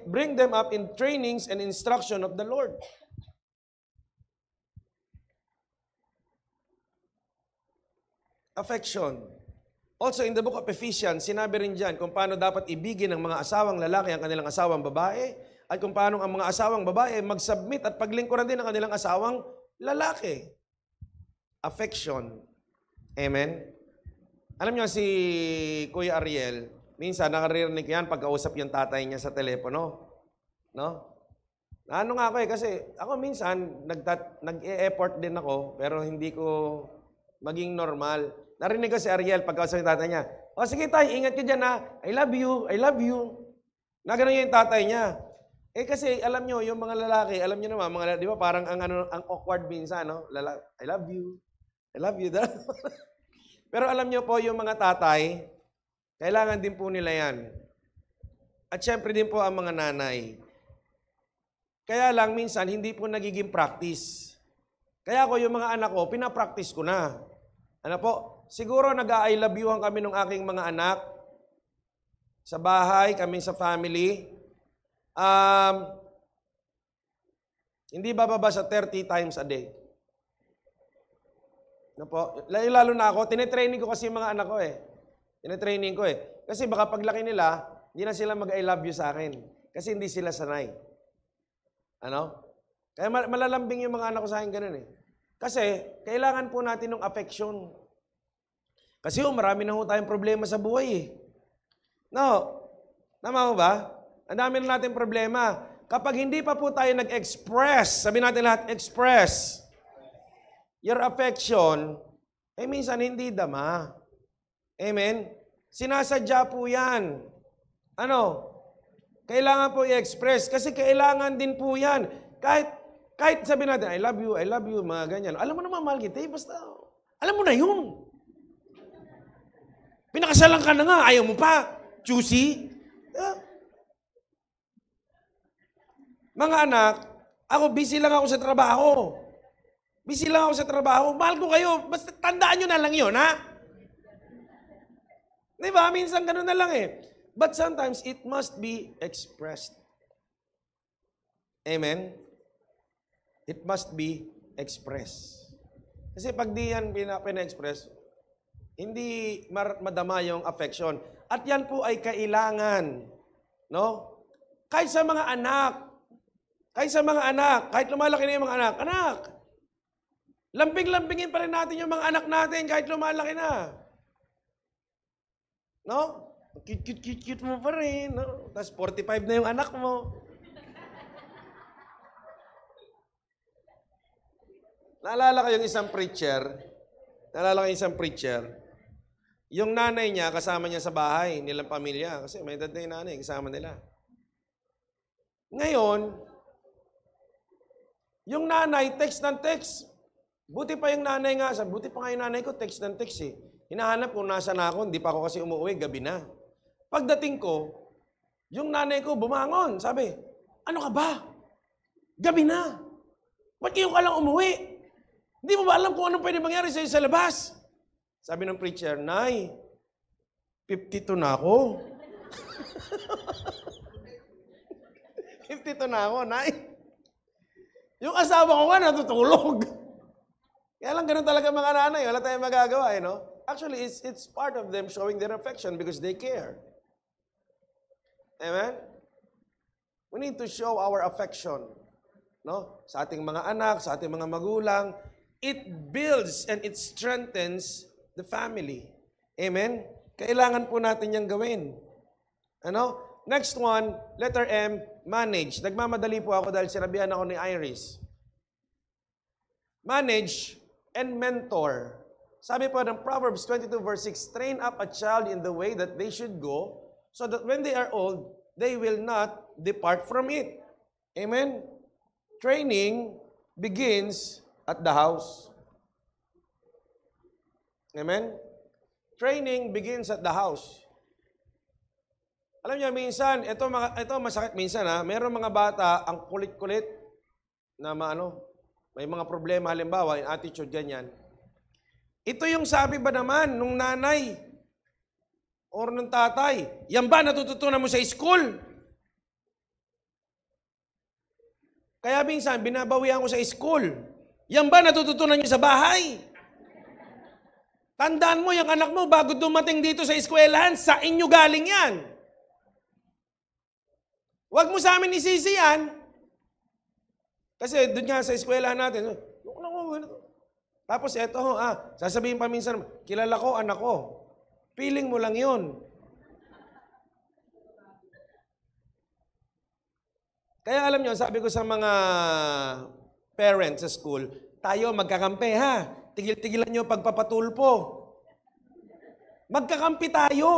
bring them up in trainings and instruction of the Lord. Affection. Also, in the book of Ephesians, sinabi rin dyan kung paano dapat ibigin ng mga asawang lalaki ang kanilang asawang babae at kung paano ang mga asawang babae mag-submit at paglingkuran din ang kanilang asawang lalaki. Affection. Amen? Alam niyo si Kuya Ariel, minsan nakaririnig yan pagkausap yung tatay niya sa telepono. No? Ano nga ako kasi ako minsan nag-e-effort din ako pero hindi ko maging normal. Narinig ko si Ariel pagkausap yung tatay niya. O sige tay, ingat ka dyan ha. I love you, I love you. Nagano yung tatay niya. Eh kasi alam niyo yung mga lalaki, alam niyo naman, mga, di ba parang ang awkward minsan, no? I love you. I love you. Pero alam niyo po, yung mga tatay, kailangan din po nila yan. At syempre din po ang mga nanay. Kaya lang minsan, hindi po nagiging practice. Kaya ko yung mga anak ko, pinapractice ko na. Ano po? Siguro nag-I love you kami ng aking mga anak. Sa bahay, kami sa family. Hindi bababa sa 30 times a day. No po? Lalo na ako, tinetraining ko kasi yung mga anak ko eh. Tinetraining ko eh. Kasi baka paglaki nila, hindi na sila mag-I love you sa akin. Kasi hindi sila sanay. Ano? Kaya malalambing yung mga anak ko sa akin ganun eh. Kasi, kailangan po natin ng affection. Kasi marami na ho tayong problema sa buhay eh. No? Tama mo ba? Ang dami na natin problema. Kapag hindi pa po tayo nag-express, sabi natin lahat, express your affection, eh minsan hindi dama. Amen? Sinasadya po yan. Ano? Kailangan po i-express kasi kailangan din po yan. Kahit sabi natin, I love you, mga ganyan. Alam mo naman, mahal kita, basta, alam mo na yun. Pinakasalan ka na nga, ayaw mo pa. Choosy. Mga anak, ako busy lang ako sa trabaho. Busy lang ako sa trabaho. Mahal ko kayo. Basta tandaan nyo na lang yun, ha? Diba? Minsan ganun na lang eh. But sometimes it must be expressed. Amen? It must be expressed. Kasi pag di yan pina-express, hindi madama yung affection. At yan po ay kailangan. No? Kahit sa mga anak. Kahit lumalaki na yung mga anak. Lamping-lampingin pa rin natin yung mga anak natin kahit lumalaki na. No? Cute mo pa rin. No? Tapos 45 na yung anak mo. Naalala ko yung isang preacher. Yung nanay niya, kasama niya sa bahay, nilang pamilya. Kasi may edad na yung nanay, kasama nila. Ngayon, yung nanay, text ng text. Buti pa yung nanay nga. Buti pa nga yung nanay ko, text ng text eh. Hinahanap kung nasa na ako, hindi pa ako kasi umuwi, gabi na. Pagdating ko, yung nanay ko bumangon. Sabi, ano ka ba? Gabi na. Ba't kayo ka lang umuwi? Hindi mo ba alam kung anong pwede mangyari sa'yo sa labas? Sabi ng preacher, Nay, 52 na ako. 52 na ako, Nay. Yung asawa ko nga natutulog. Kaya lang ganun talaga mga nanay, wala tayong magagawa, no? Actually, it's part of them showing their affection because they care. Amen? We need to show our affection, no? Sa ating mga anak, sa ating mga magulang. It builds and it strengthens the family. Amen? Kailangan po natin yang gawin. Ano? Next one, letter M, manage. Nagmamadali po ako dahil sinabihan ako ni Iris. Manage and mentor. Sabi po ng Proverbs 22 verse 6, train up a child in the way that they should go, so that when they are old, they will not depart from it. Amen? Training begins at the house. Amen? Training begins at the house. Alam niyo, minsan, ito masakit minsan ha, mayroong mga bata, ang kulit-kulit, na may mga problema, halimbawa, yung attitude ganyan. Ito yung sabi ba naman nung nanay or nung tatay, yan ba natututunan mo sa school? Kaya minsan, binabawian ko sa school. Yan ba natututunan niyo sa bahay? Tandaan mo, yung anak mo, bago dumating dito sa eskwelahan, sa inyo galing yan. Huwag mo sa amin isisi yan. Kasi doon nga sa eskwelahan natin, tapos eto, sasabihin pa minsan, kilala ko, anak ko. Feeling mo lang yun. Kaya alam nyo, sabi ko sa mga parents sa school, tayo magkakampi ha. Tigil-tigilan nyo pagpapatulpo. Magkakampi tayo.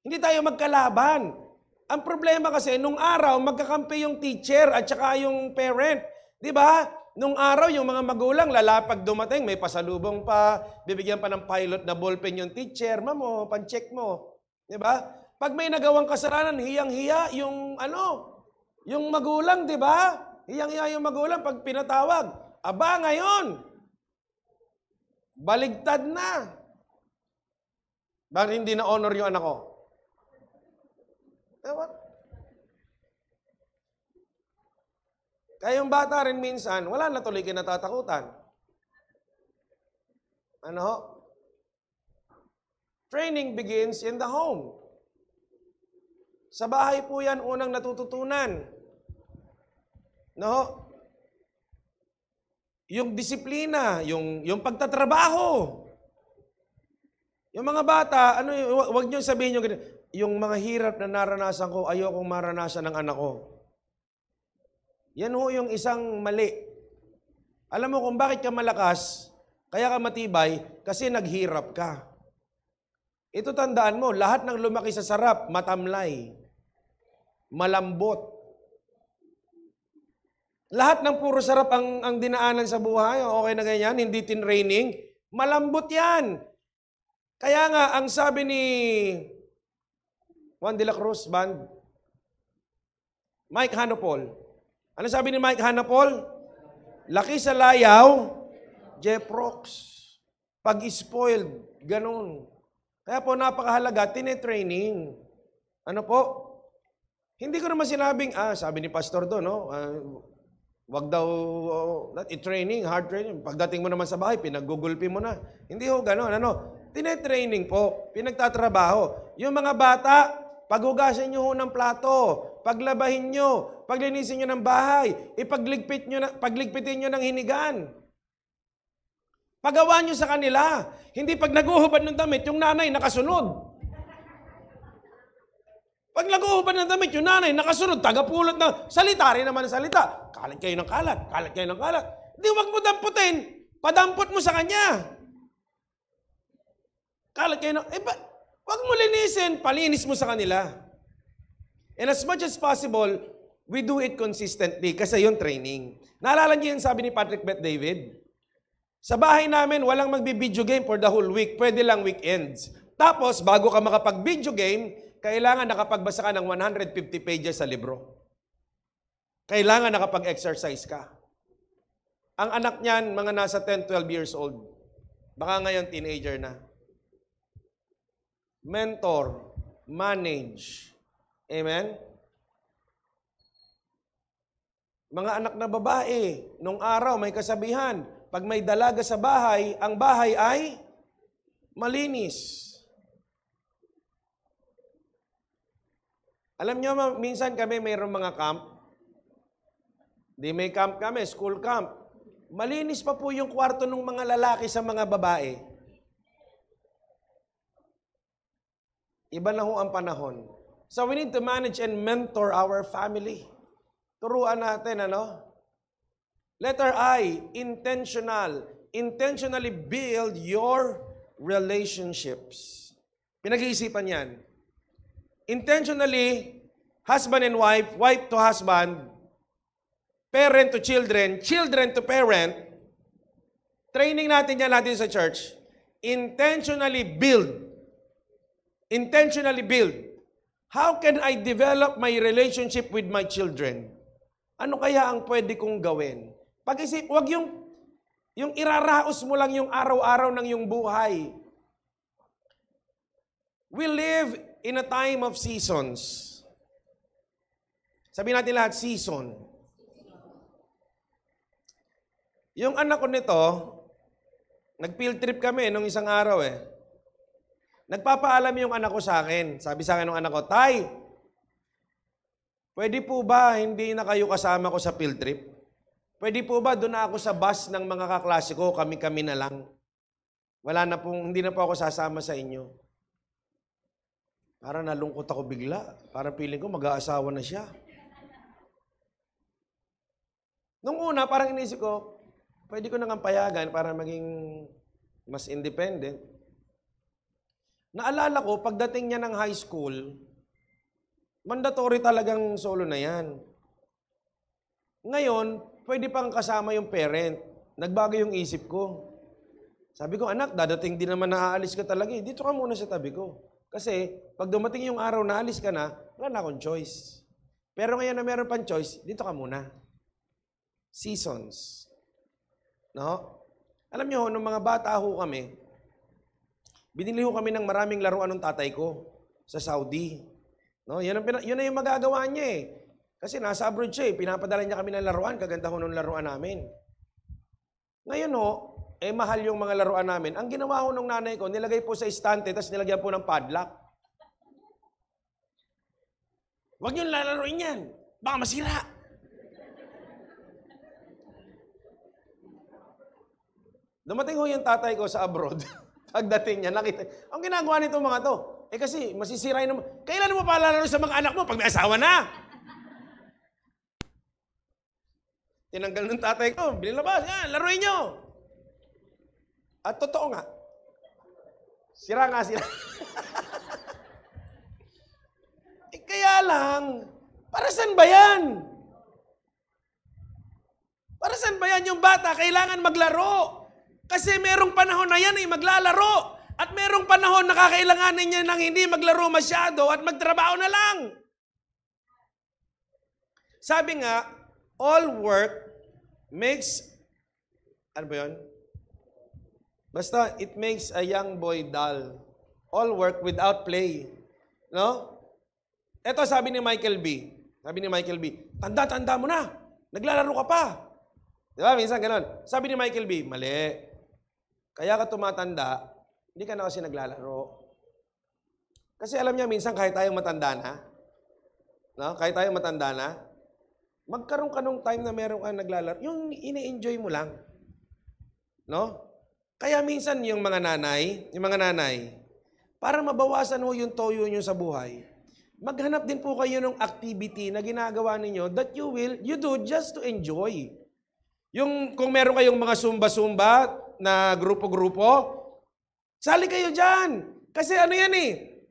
Hindi tayo magkalaban. Ang problema kasi, nung araw, magkakampi yung teacher at saka yung parent. Di ba? Nung araw, yung mga magulang, lalapag dumating, may pasalubong pa, bibigyan pa ng pilot na ballpen yung teacher, mamo, pan-check mo. Di ba? Pag may nagawang kasalanan, hiyang-hiya yung yung magulang, di ba? Hiyang-hiya yung magulang pag pinatawag. Aba, ngayon, baligtad na. Bakit hindi na-honor yung anak ko? Ewan. Kaya yung bata rin minsan, wala na tuloy kinatatakutan. Training begins in the home. Sa bahay po yan unang natututunan. Yung disiplina, yung pagtatrabaho. Yung mga bata, wag niyo sabihin yung mga hirap na naranasan ko, ayokong maranasan ng anak ko. Yan ho yung isang mali. Alam mo kung bakit ka malakas, kaya ka matibay, kasi naghirap ka. Ito tandaan mo, lahat ng lumaki sa sarap, matamlay, malambot. Lahat ng puro sarap ang dinaanan sa buhay, okay na ganyan, hindi tinraining, malambot yan. Kaya nga, ang sabi ni Juan de la Cruz Band, Mike Hanopol, ano sabi ni Mike Hanopol? Laki sa layaw, Jeff Rocks. Pag-spoiled, ganun. Kaya po napakahalaga, tinetraining. Ano po? Hindi ko naman sinabing, sabi ni Pastor doon, wag daw, i-training, hard training. Pagdating mo naman sa bahay, pinaggugulpi mo na. Hindi ho, gano'n. Tinetraining po, pinagtatrabaho. Yung mga bata, paghugasin nyo ho ng plato, paglabahin nyo, paglinisin nyo ng bahay, pagligpitin nyo ng hinigan. Pagawa nyo sa kanila. Hindi pag naguhubad ng damit, yung nanay nakasunod. Pag nag-uuban ng damit, yung nanay, nakasunod, tagapulot ng salita rin naman ng salita. Kalat kayo ng kalat, kalat kayo ng kalat. Di, wag mo damputin. Padampot mo sa kanya. Kalat kayo ng... wag mo linisin, palinis mo sa kanila. And as much as possible, we do it consistently kasi yung training. Naalala niyo yung sabi ni Patrick Bet David? Sa bahay namin, walang magbi-video game for the whole week. Pwede lang weekends. Tapos, bago ka makapag-video game, kailangan nakapagbasa ka ng 150 pages sa libro. Kailangan nakapag-exercise ka. Ang anak niyan, mga nasa 10, 12 years old. Baka ngayon, teenager na. Mentor, manage. Amen? Mga anak na babae, nung araw may kasabihan, pag may dalaga sa bahay, ang bahay ay malinis. Alam nyo, minsan kami mayroong mga camp. Di may camp kami, school camp. Malinis pa po yung kwarto ng mga lalaki sa mga babae. Iba na ho ang panahon. So we need to manage and mentor our family. Turuan natin, ano? Letter I, intentional. Intentionally build your relationships. Pinag-iisipan yan. Intentionally, husband and wife, wife to husband, parent to children, children to parent. Training natin yan natin sa church. Intentionally build. Intentionally build. How can I develop my relationship with my children? Ano kaya ang pwede kong gawin? Pag-isip, wag yung iraraos mo lang yung araw-araw ng yung buhay. We live in a time of seasons. Sabihin natin lahat, season. Yung anak ko nito, nag-field trip kami nung isang araw eh. Nagpapaalam yung anak ko sa akin. Sabi sa akin ng anak ko, Tay, pwede po ba hindi na kayo kasama ko sa field trip? Pwede po ba doon na ako sa bus ng mga kaklase ko, kami-kami na lang? Hindi na po ako sasama sa inyo. Para nalungkot ako bigla. Para feeling ko mag-aasawa na siya. Nung una, parang inisip ko, pwede ko nang payagan para maging mas independent. Naalala ko, pagdating niya ng high school, mandatory talagang solo na yan. Ngayon, pwede pang kasama yung parent. Nagbago yung isip ko. Sabi ko, anak, dadating din naman na aalis ka talaga. Dito ka muna sa tabi ko. Kasi, pag dumating yung araw na aalis ka na, wala na akong choice. Pero ngayon na meron pang choice, dito ka muna. Seasons. No? Alam niyo, nung mga bata ho kami, binili ho kami ng maraming laruan ng tatay ko sa Saudi. No? Yun na yung magagawa niya eh. Kasi nasa abroad siya eh. Pinapadala niya kami ng laruan. Kaganda ho ng laruan namin. Ngayon ho, mahal yung mga laruan namin. Ang ginawa ho ng nanay ko, nilagay po sa istante, tapos nilagyan po ng padlock. Huwag niyong lalaruin yan. Baka masira. Dumating ho yung tatay ko sa abroad. Pagdating niya, nakita. Ang ginagawa nito mga to, kasi masisira yun. Kailan mo pa lalaro sa mga anak mo pag may asawa na? Tinanggal ng tatay ko, binilabas, yan, laruin nyo. At totoo nga. Sira nga sila. Kaya lang, para saan ba yan? Para saan ba yan yung bata? Kailangan maglaro. Kasi merong panahon na yan ay maglalaro. At merong panahon na kakailanganin niya ng hindi maglaro masyado at magtrabaho na lang. Sabi nga, all work makes, ano ba yun? Basta, it makes a young boy dull. All work without play. No? Ito sabi ni Michael B. Sabi ni Michael B, tanda-tanda mo na. Naglalaro ka pa. Di ba? Minsan ganun. Sabi ni Michael B, mali. Kaya ka tumatanda, hindi ka na kasi naglalaro. Kasi alam niya, minsan kahit tayong matanda na, no? Kahit tayong matanda na, magkaroon ka nung time na meron kang naglalaro, yung ini-enjoy mo lang. No? Kaya minsan yung mga nanay, para mabawasan ho yung toyo nyo sa buhay, maghanap din po kayo ng activity na ginagawa ninyo that you do just to enjoy. Yung kung meron kayong mga sumba-sumba na grupo-grupo, sali kayo dyan. Kasi ano yan eh,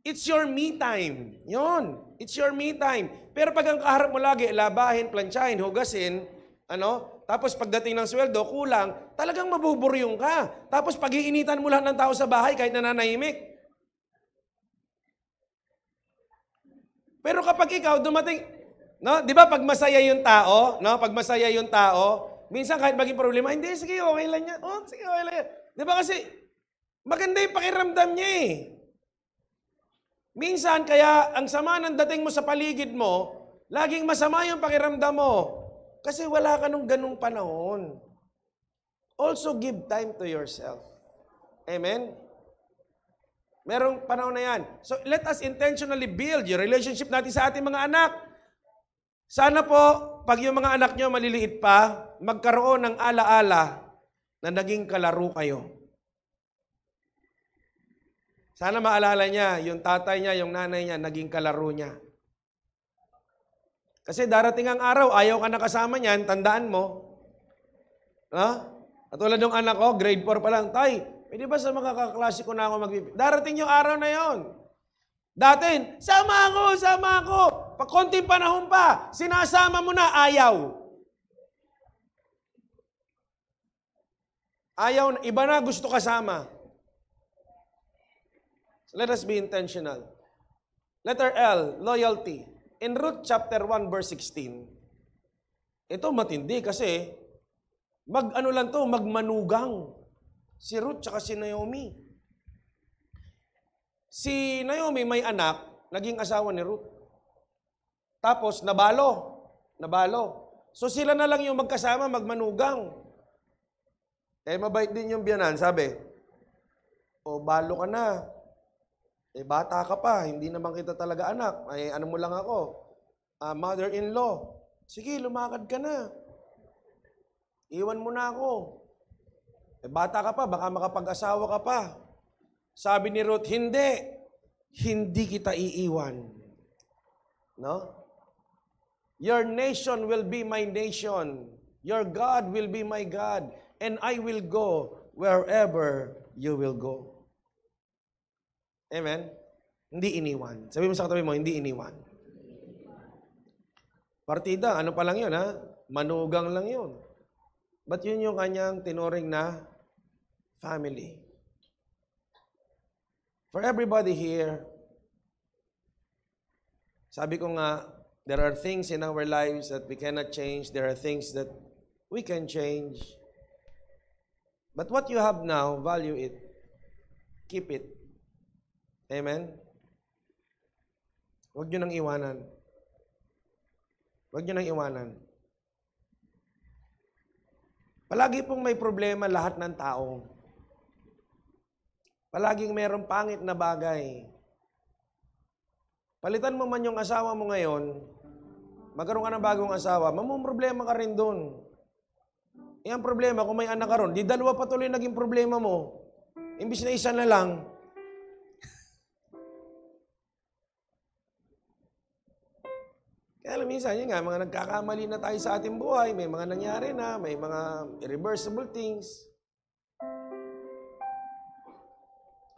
it's your me time. Yon, it's your me time. Pero pag ang kaharap mo lagi, labahin, plantsahin, hugasin, tapos pagdating ng sweldo, kulang, talagang mabuburyong ka. Tapos pag-iinitan mo lahat ng tao sa bahay kahit nananahimik. Pero kapag ikaw dumating, di ba pag masaya yung tao, pag masaya yung tao, minsan kahit maging problema, hindi, sige, okay lang yan. Oh, sige, okay lang yan. Di ba kasi, maganda yung pakiramdam niya eh. Minsan, kaya ang sama ng dating mo sa paligid mo, laging masama yung pakiramdam mo. Kasi wala ka nung ganung panahon. Also, give time to yourself. Amen? Merong panahon na yan. So, let us intentionally build yung relationship natin sa ating mga anak. Sana po, pag yung mga anak nyo maliliit pa, magkaroon ng alaala na naging kalaro kayo. Sana maalala niya, yung tatay niya, yung nanay niya, naging kalaro niya. Kasi darating ang araw, ayaw ka nakasama niyan, tandaan mo. Katulad ng anak ko, grade 4 pa lang, tay, pwede ba sa mga kaklase ko na ako magbibigay? Darating yung araw na yon. Dati, sama ako. Pag konting panahon pa, sinasama mo na, ayaw. Ayaw, iba na gusto kasama. So let us be intentional. Letter L, loyalty. In Ruth chapter 1 verse 16, ito matindi kasi magmanugang. Si Ruth tsaka si Naomi. Si Naomi may anak, naging asawa ni Ruth. Tapos nabalo. So sila na lang yung magkasama, magmanugang. Mabait din yung biyanan, sabi, balo ka na. Bata ka pa, hindi naman kita talaga anak. Ano mo lang ako? Mother-in-law. Sige, lumakad ka na. Iwan mo na ako. Bata ka pa, baka makapag-asawa ka pa. Sabi ni Ruth, hindi kita iiwan. No? Your nation will be my nation. Your God will be my God. And I will go wherever you will go. Amen? Hindi iniwan. Sabi mo sa katabi mo, hindi iniwan. Partida, ano pa lang yun, ha? Manugang lang yun. But yun yung kanyang tinuring na family. For everybody here, sabi ko nga, there are things in our lives that we cannot change. There are things that we can change. But what you have now, value it. Keep it. Amen? Huwag nyo nang iwanan. Huwag nyo nang iwanan. Palagi pong may problema lahat ng tao. Palaging mayroong pangit na bagay. Palitan mo man yung asawa mo ngayon, magkaroon ka ng bagong asawa, mamumroblema ka rin doon. Ang problema, kung may anak ka ron, di dalawa pa tuloy naging problema mo. Imbis na isa na lang. Kaya alam, minsan, yun nga, mga nagkakamali na tayo sa ating buhay, may mga nangyari na, may mga irreversible things.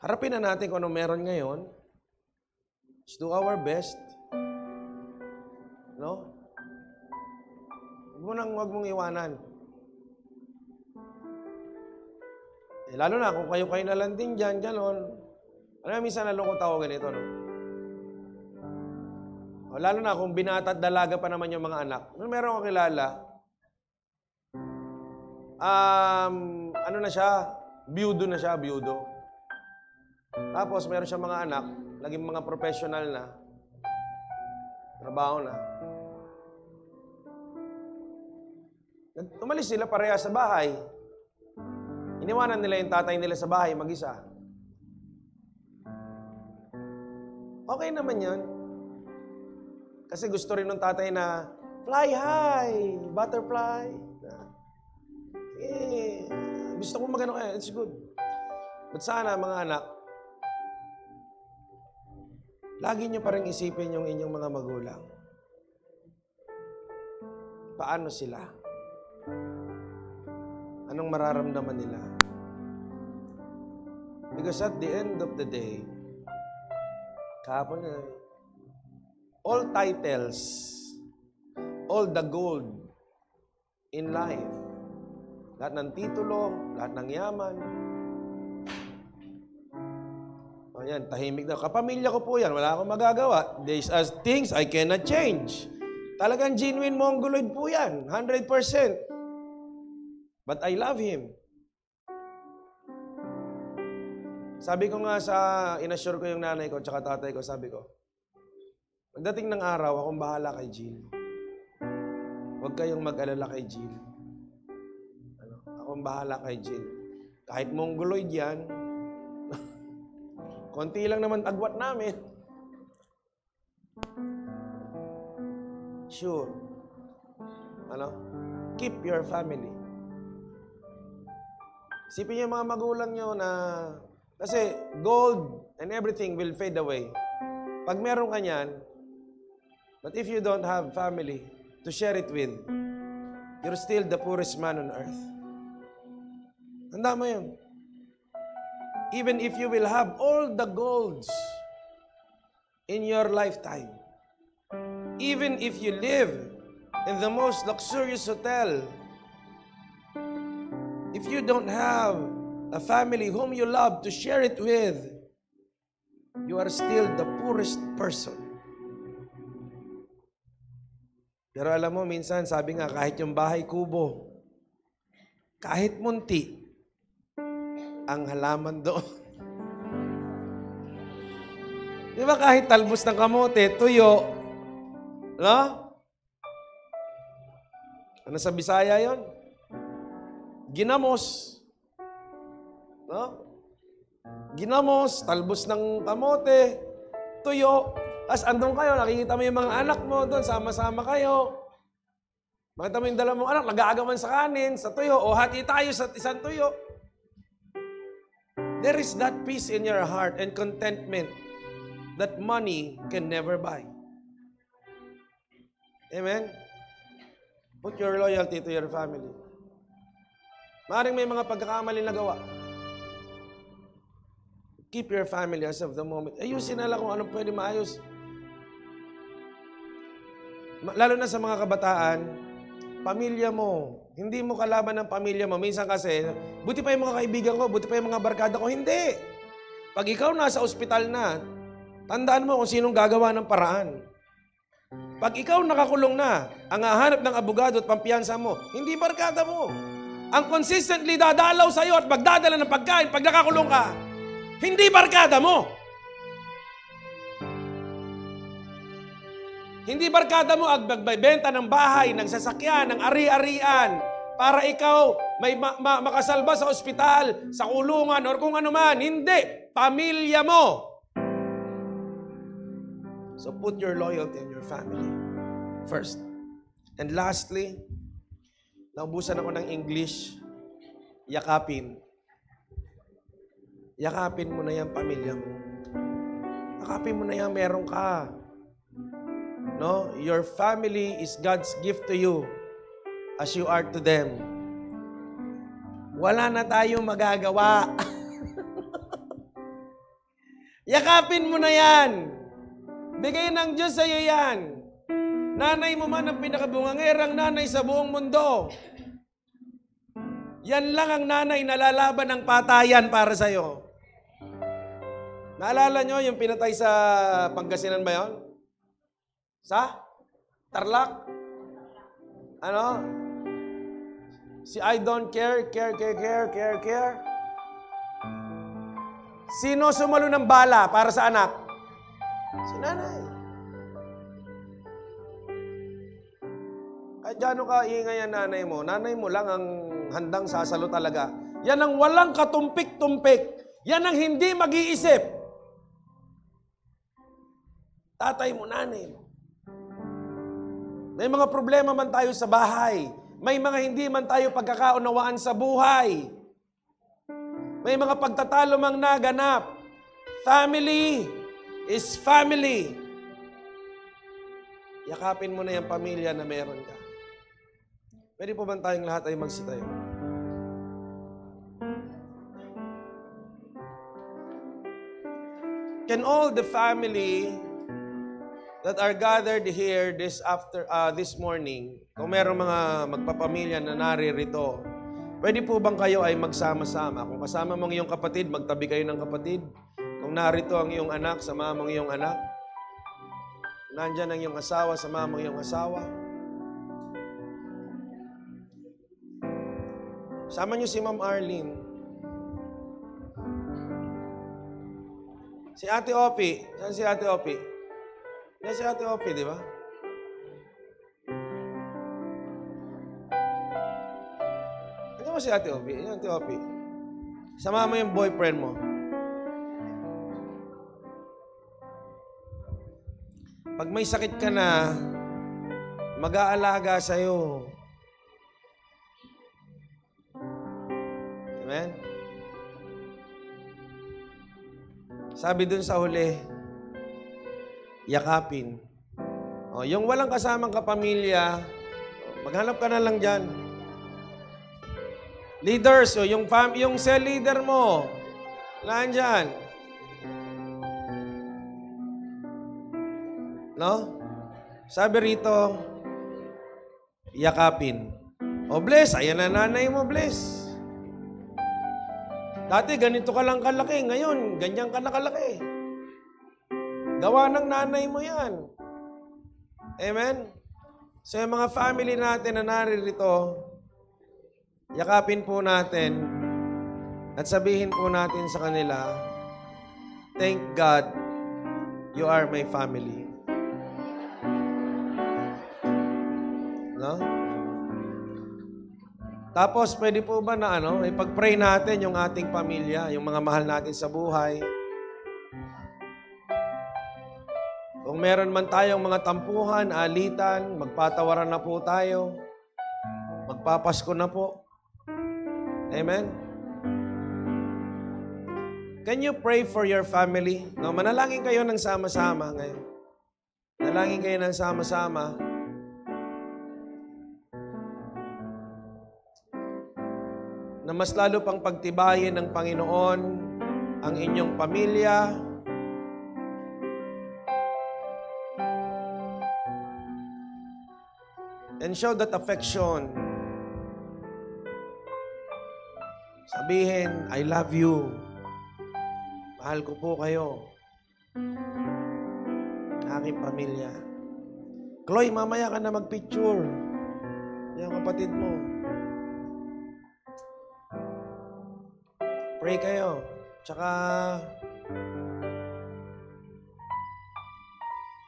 Harapin na natin kung ano meron ngayon. Let's do our best. No? Huwag mong iwanan. Lalo na kung kayo na lang din dyan, gano'n. Alam mo, minsan nalungkot ako ganito, no? Lalo na kung binata at dalaga pa naman yung mga anak. Meron akong kilala, ano na siya, biyudo na siya, biyudo. Tapos meron siya mga anak, naging mga professional na, trabaho na. Umalis sila pareha sa bahay. Iniwanan nila yung tatay nila sa bahay, mag-isa. Okay naman yun. Kasi gusto rin ng tatay na, fly high, butterfly. Gusto ko magano kaya, it's good. But sana, mga anak, lagi nyo pa rin isipin yung inyong mga magulang. Paano sila? Anong mararamdaman nila? Because at the end of the day, kahapon na, all titles, all the gold in life, lahat ng titulo, lahat ng yaman, ayan, tahimik na. Kapamilya ko po yan, wala akong magagawa. There's things I cannot change. Talagang genuine mongoloid po yan, 100%. But I love him. Sabi ko nga inassure ko yung nanay ko at tatay ko, sabi ko, pagdating ng araw, akong bahala kay Jill. Huwag kayong mag-alala kay Jill. Akong bahala kay Jill. Kahit mongoloid yan, konti lang naman agwat namin. Sure. Keep your family. Isipin niyo yung mga magulang nyo na, kasi gold and everything will fade away. Pag meron ka niyan, but if you don't have family to share it with, you're still the poorest man on earth. Tanda mo yun. Even if you will have all the golds in your lifetime, even if you live in the most luxurious hotel, if you don't have a family whom you love to share it with, you are still the poorest person. Pero alam mo, minsan, sabi nga, kahit yung bahay kubo, kahit munti, ang halaman doon. Di ba kahit talbos ng kamote, tuyo, no? Ano sa Bisaya yon? Ginamos. No? Ginamos, talbos ng kamote, tuyo. Tapos andun kayo, nakikita mo yung mga anak mo doon, sama-sama kayo. Makita mo yung dalawang mong anak, nag-aagaman sa kanin, sa tuyo, o hati tayo sa isang tuyo. There is that peace in your heart and contentment that money can never buy. Amen? Put your loyalty to your family. Maaaring may mga pagkakamali na gawa. Keep your family as of the moment. Ayusin na lang kung anong pwede maayos. Lalo na sa mga kabataan, pamilya mo. Hindi mo kalaban ng pamilya mo. Minsan kasi, buti pa yung mga kaibigan ko, buti pa yung mga barkada ko. Hindi. Pag ikaw nasa ospital na, tandaan mo kung sinong gagawa ng paraan. Pag ikaw nakakulong na, ang hahanap ng abogado at pampiyansa mo, hindi barkada mo. Ang consistently dadalaw sa'yo at magdadala ng pagkain pag nakakulong ka, hindi barkada mo. Hindi barkada mo ang magbenta ng bahay, ng sasakyan, ng ari-arian, para ikaw may makasalba sa ospital, sa kulungan, or kung ano man. Hindi. Pamilya mo. So put your loyalty in your family first. And lastly, naubusan ako ng English, yakapin. Yakapin mo na yung pamilya mo. Yakapin mo na yung meron ka. No? Your family is God's gift to you as you are to them. Wala na tayong magagawa. Yakapin mo na yan. Bigay ng Diyos sa iyo yan. Nanay mo man ang pinakabungangerang nanay sa buong mundo. Yan lang ang nanay na lalaban ng patayan para sa iyo. Naalala nyo yung pinatay sa Pangasinan ba yun? Sa? Tarlac? Ano? Si I don't care. Sino sumalo ng bala para sa anak? Si nanay. Kahit gano'n ka ingay ang nanay mo lang ang handang sasalo talaga. Yan ang walang katumpik-tumpik. Yan ang hindi mag-iisip. Tatay mo, nanay mo. May mga problema man tayo sa bahay. May mga hindi man tayo pagkakaunawaan sa buhay. May mga pagtatalo mang naganap. Family is family. Yakapin mo na yung pamilya na meron ka. Pwede po ba tayong lahat ay magsitayo? Can all the family that are gathered here this morning, kung meron mga magpapamilya na naririto, pwede po bang kayo ay magsama-sama? Kung kasama mong iyong kapatid, magtabi kayo ng kapatid. Kung narito ang iyong anak, sama mong iyong anak. Nandyan ang iyong asawa, sama mong iyong asawa. Sama niyo si Ma'am Arlene. Si Ate Opi. Saan si Ate Opi? Yan si Ate Opi, di ba? Ano ba si Ate Opi? Yan, Ate Opi. Sama mo yung boyfriend mo. Pag may sakit ka na, mag-aalaga sa'yo. Amen? Sabi dun sa huli, yakapin. O, yung walang kasamang kapamilya, maghanap ka na lang dyan. Leaders, o, yung cell leader mo, laan dyan. No? Sabi rito, yakapin. O, bless, ayan na nanay mo, bless. Dati ganito ka lang kalaki, ngayon ganyan ka na kalaki. Gawa ng nanay mo yan. Amen? So yung mga family natin na naririto, yakapin po natin at sabihin po natin sa kanila, thank God, you are my family. No? Tapos, pwede po ba na ipag-pray natin yung ating pamilya, yung mga mahal natin sa buhay. Kung meron man tayong mga tampuhan, alitan, magpatawaran na po tayo. Magpapasko na po. Amen? Can you pray for your family? No, manalangin kayo ng sama-sama ngayon. Manalangin kayo ng sama-sama. Na mas lalo pang pagtibayin ng Panginoon ang inyong pamilya. And show that affection. Sabihin, I love you. Mahal ko po kayo. Aking pamilya. Chloe, mamaya ka na mag-picture. Yung kapatid mo. Pray kayo. Tsaka,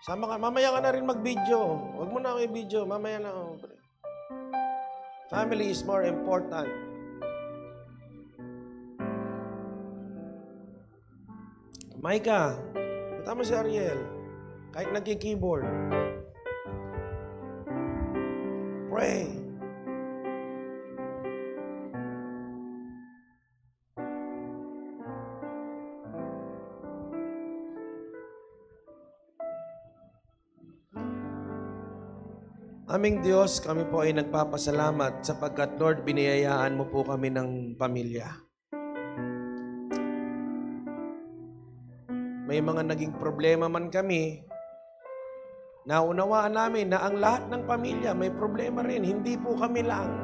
sama ka, mamaya ka na rin mag-video. Huwag mo na may video. Mamaya na. Family is more important. Micah, bata mo si Ariel. Kahit nagki-keyboard. Pray. Aming Diyos, kami po ay nagpapasalamat sapagkat Lord, biniyayaan mo po kami ng pamilya. May mga naging problema man kami, naunawaan namin na ang lahat ng pamilya may problema rin, hindi po kami lang.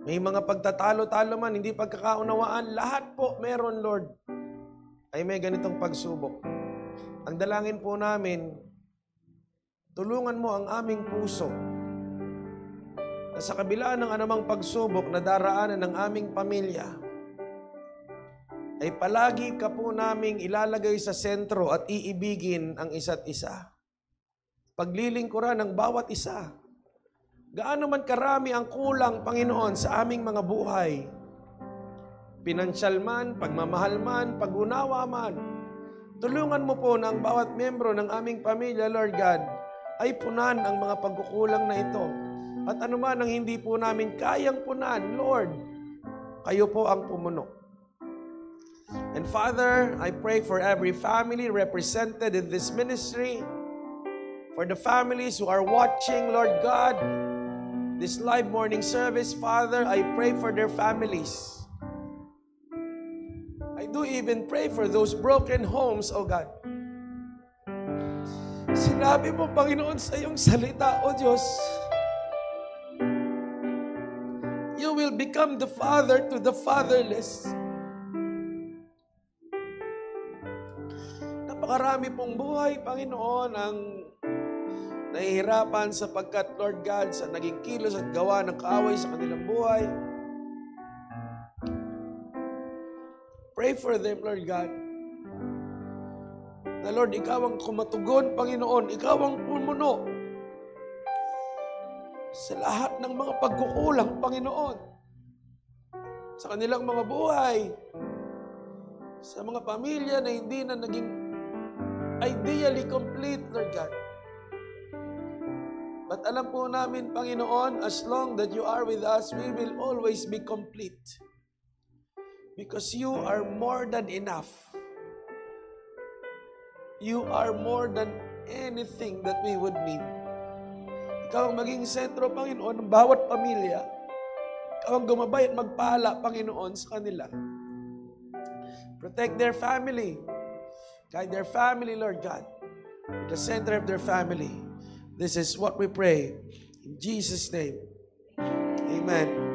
May mga pagtatalo-talo man, hindi pagkakaunawaan, lahat po meron, Lord, ay may ganitong pagsubok. Ang dalangin po namin, tulungan mo ang aming puso na sa kabila ng anumang pagsubok na daraanan ng aming pamilya, ay palagi ka po naming ilalagay sa sentro at iibigin ang isa't isa. Paglilingkuran ng bawat isa. Gaano man karami ang kulang, Panginoon, sa aming mga buhay. Pinansyal man, pagmamahal man, pag-unawa man. Tulungan mo po na ang bawat membro ng aming pamilya, Lord God, ay punan ang mga pagkukulang na ito. At anuman ang hindi po namin kayang punan, Lord, kayo po ang pumuno. And Father, I pray for every family represented in this ministry, for the families who are watching, Lord God, this live morning service. Father, I pray for their families. I do even pray for those broken homes, O God. Sinabi mo, Panginoon, sa iyong salita, O Diyos, you will become the father to the fatherless. Napakarami pong buhay, Panginoon, ang nahihirapan sapagkat, Lord God, sa naging kilos at gawa ng kaaway sa kanilang buhay. Pray for them, Lord God. Na Lord, Ikaw ang kumatugon, Panginoon. Ikaw ang pumuno sa lahat ng mga pagkukulang, Panginoon. Sa kanilang mga buhay. Sa mga pamilya na hindi na naging ideally complete, Lord God. But alam po namin, Panginoon, as long that you are with us, we will always be complete. Because you are more than enough. You are more than anything that we would need. Ikaw ang maging sentro, Panginoon, ng bawat pamilya. Ikaw ang gumabay at magpala, Panginoon, sa kanila. Protect their family. Guide their family, Lord God. At the center of their family. This is what we pray. In Jesus' name. Amen.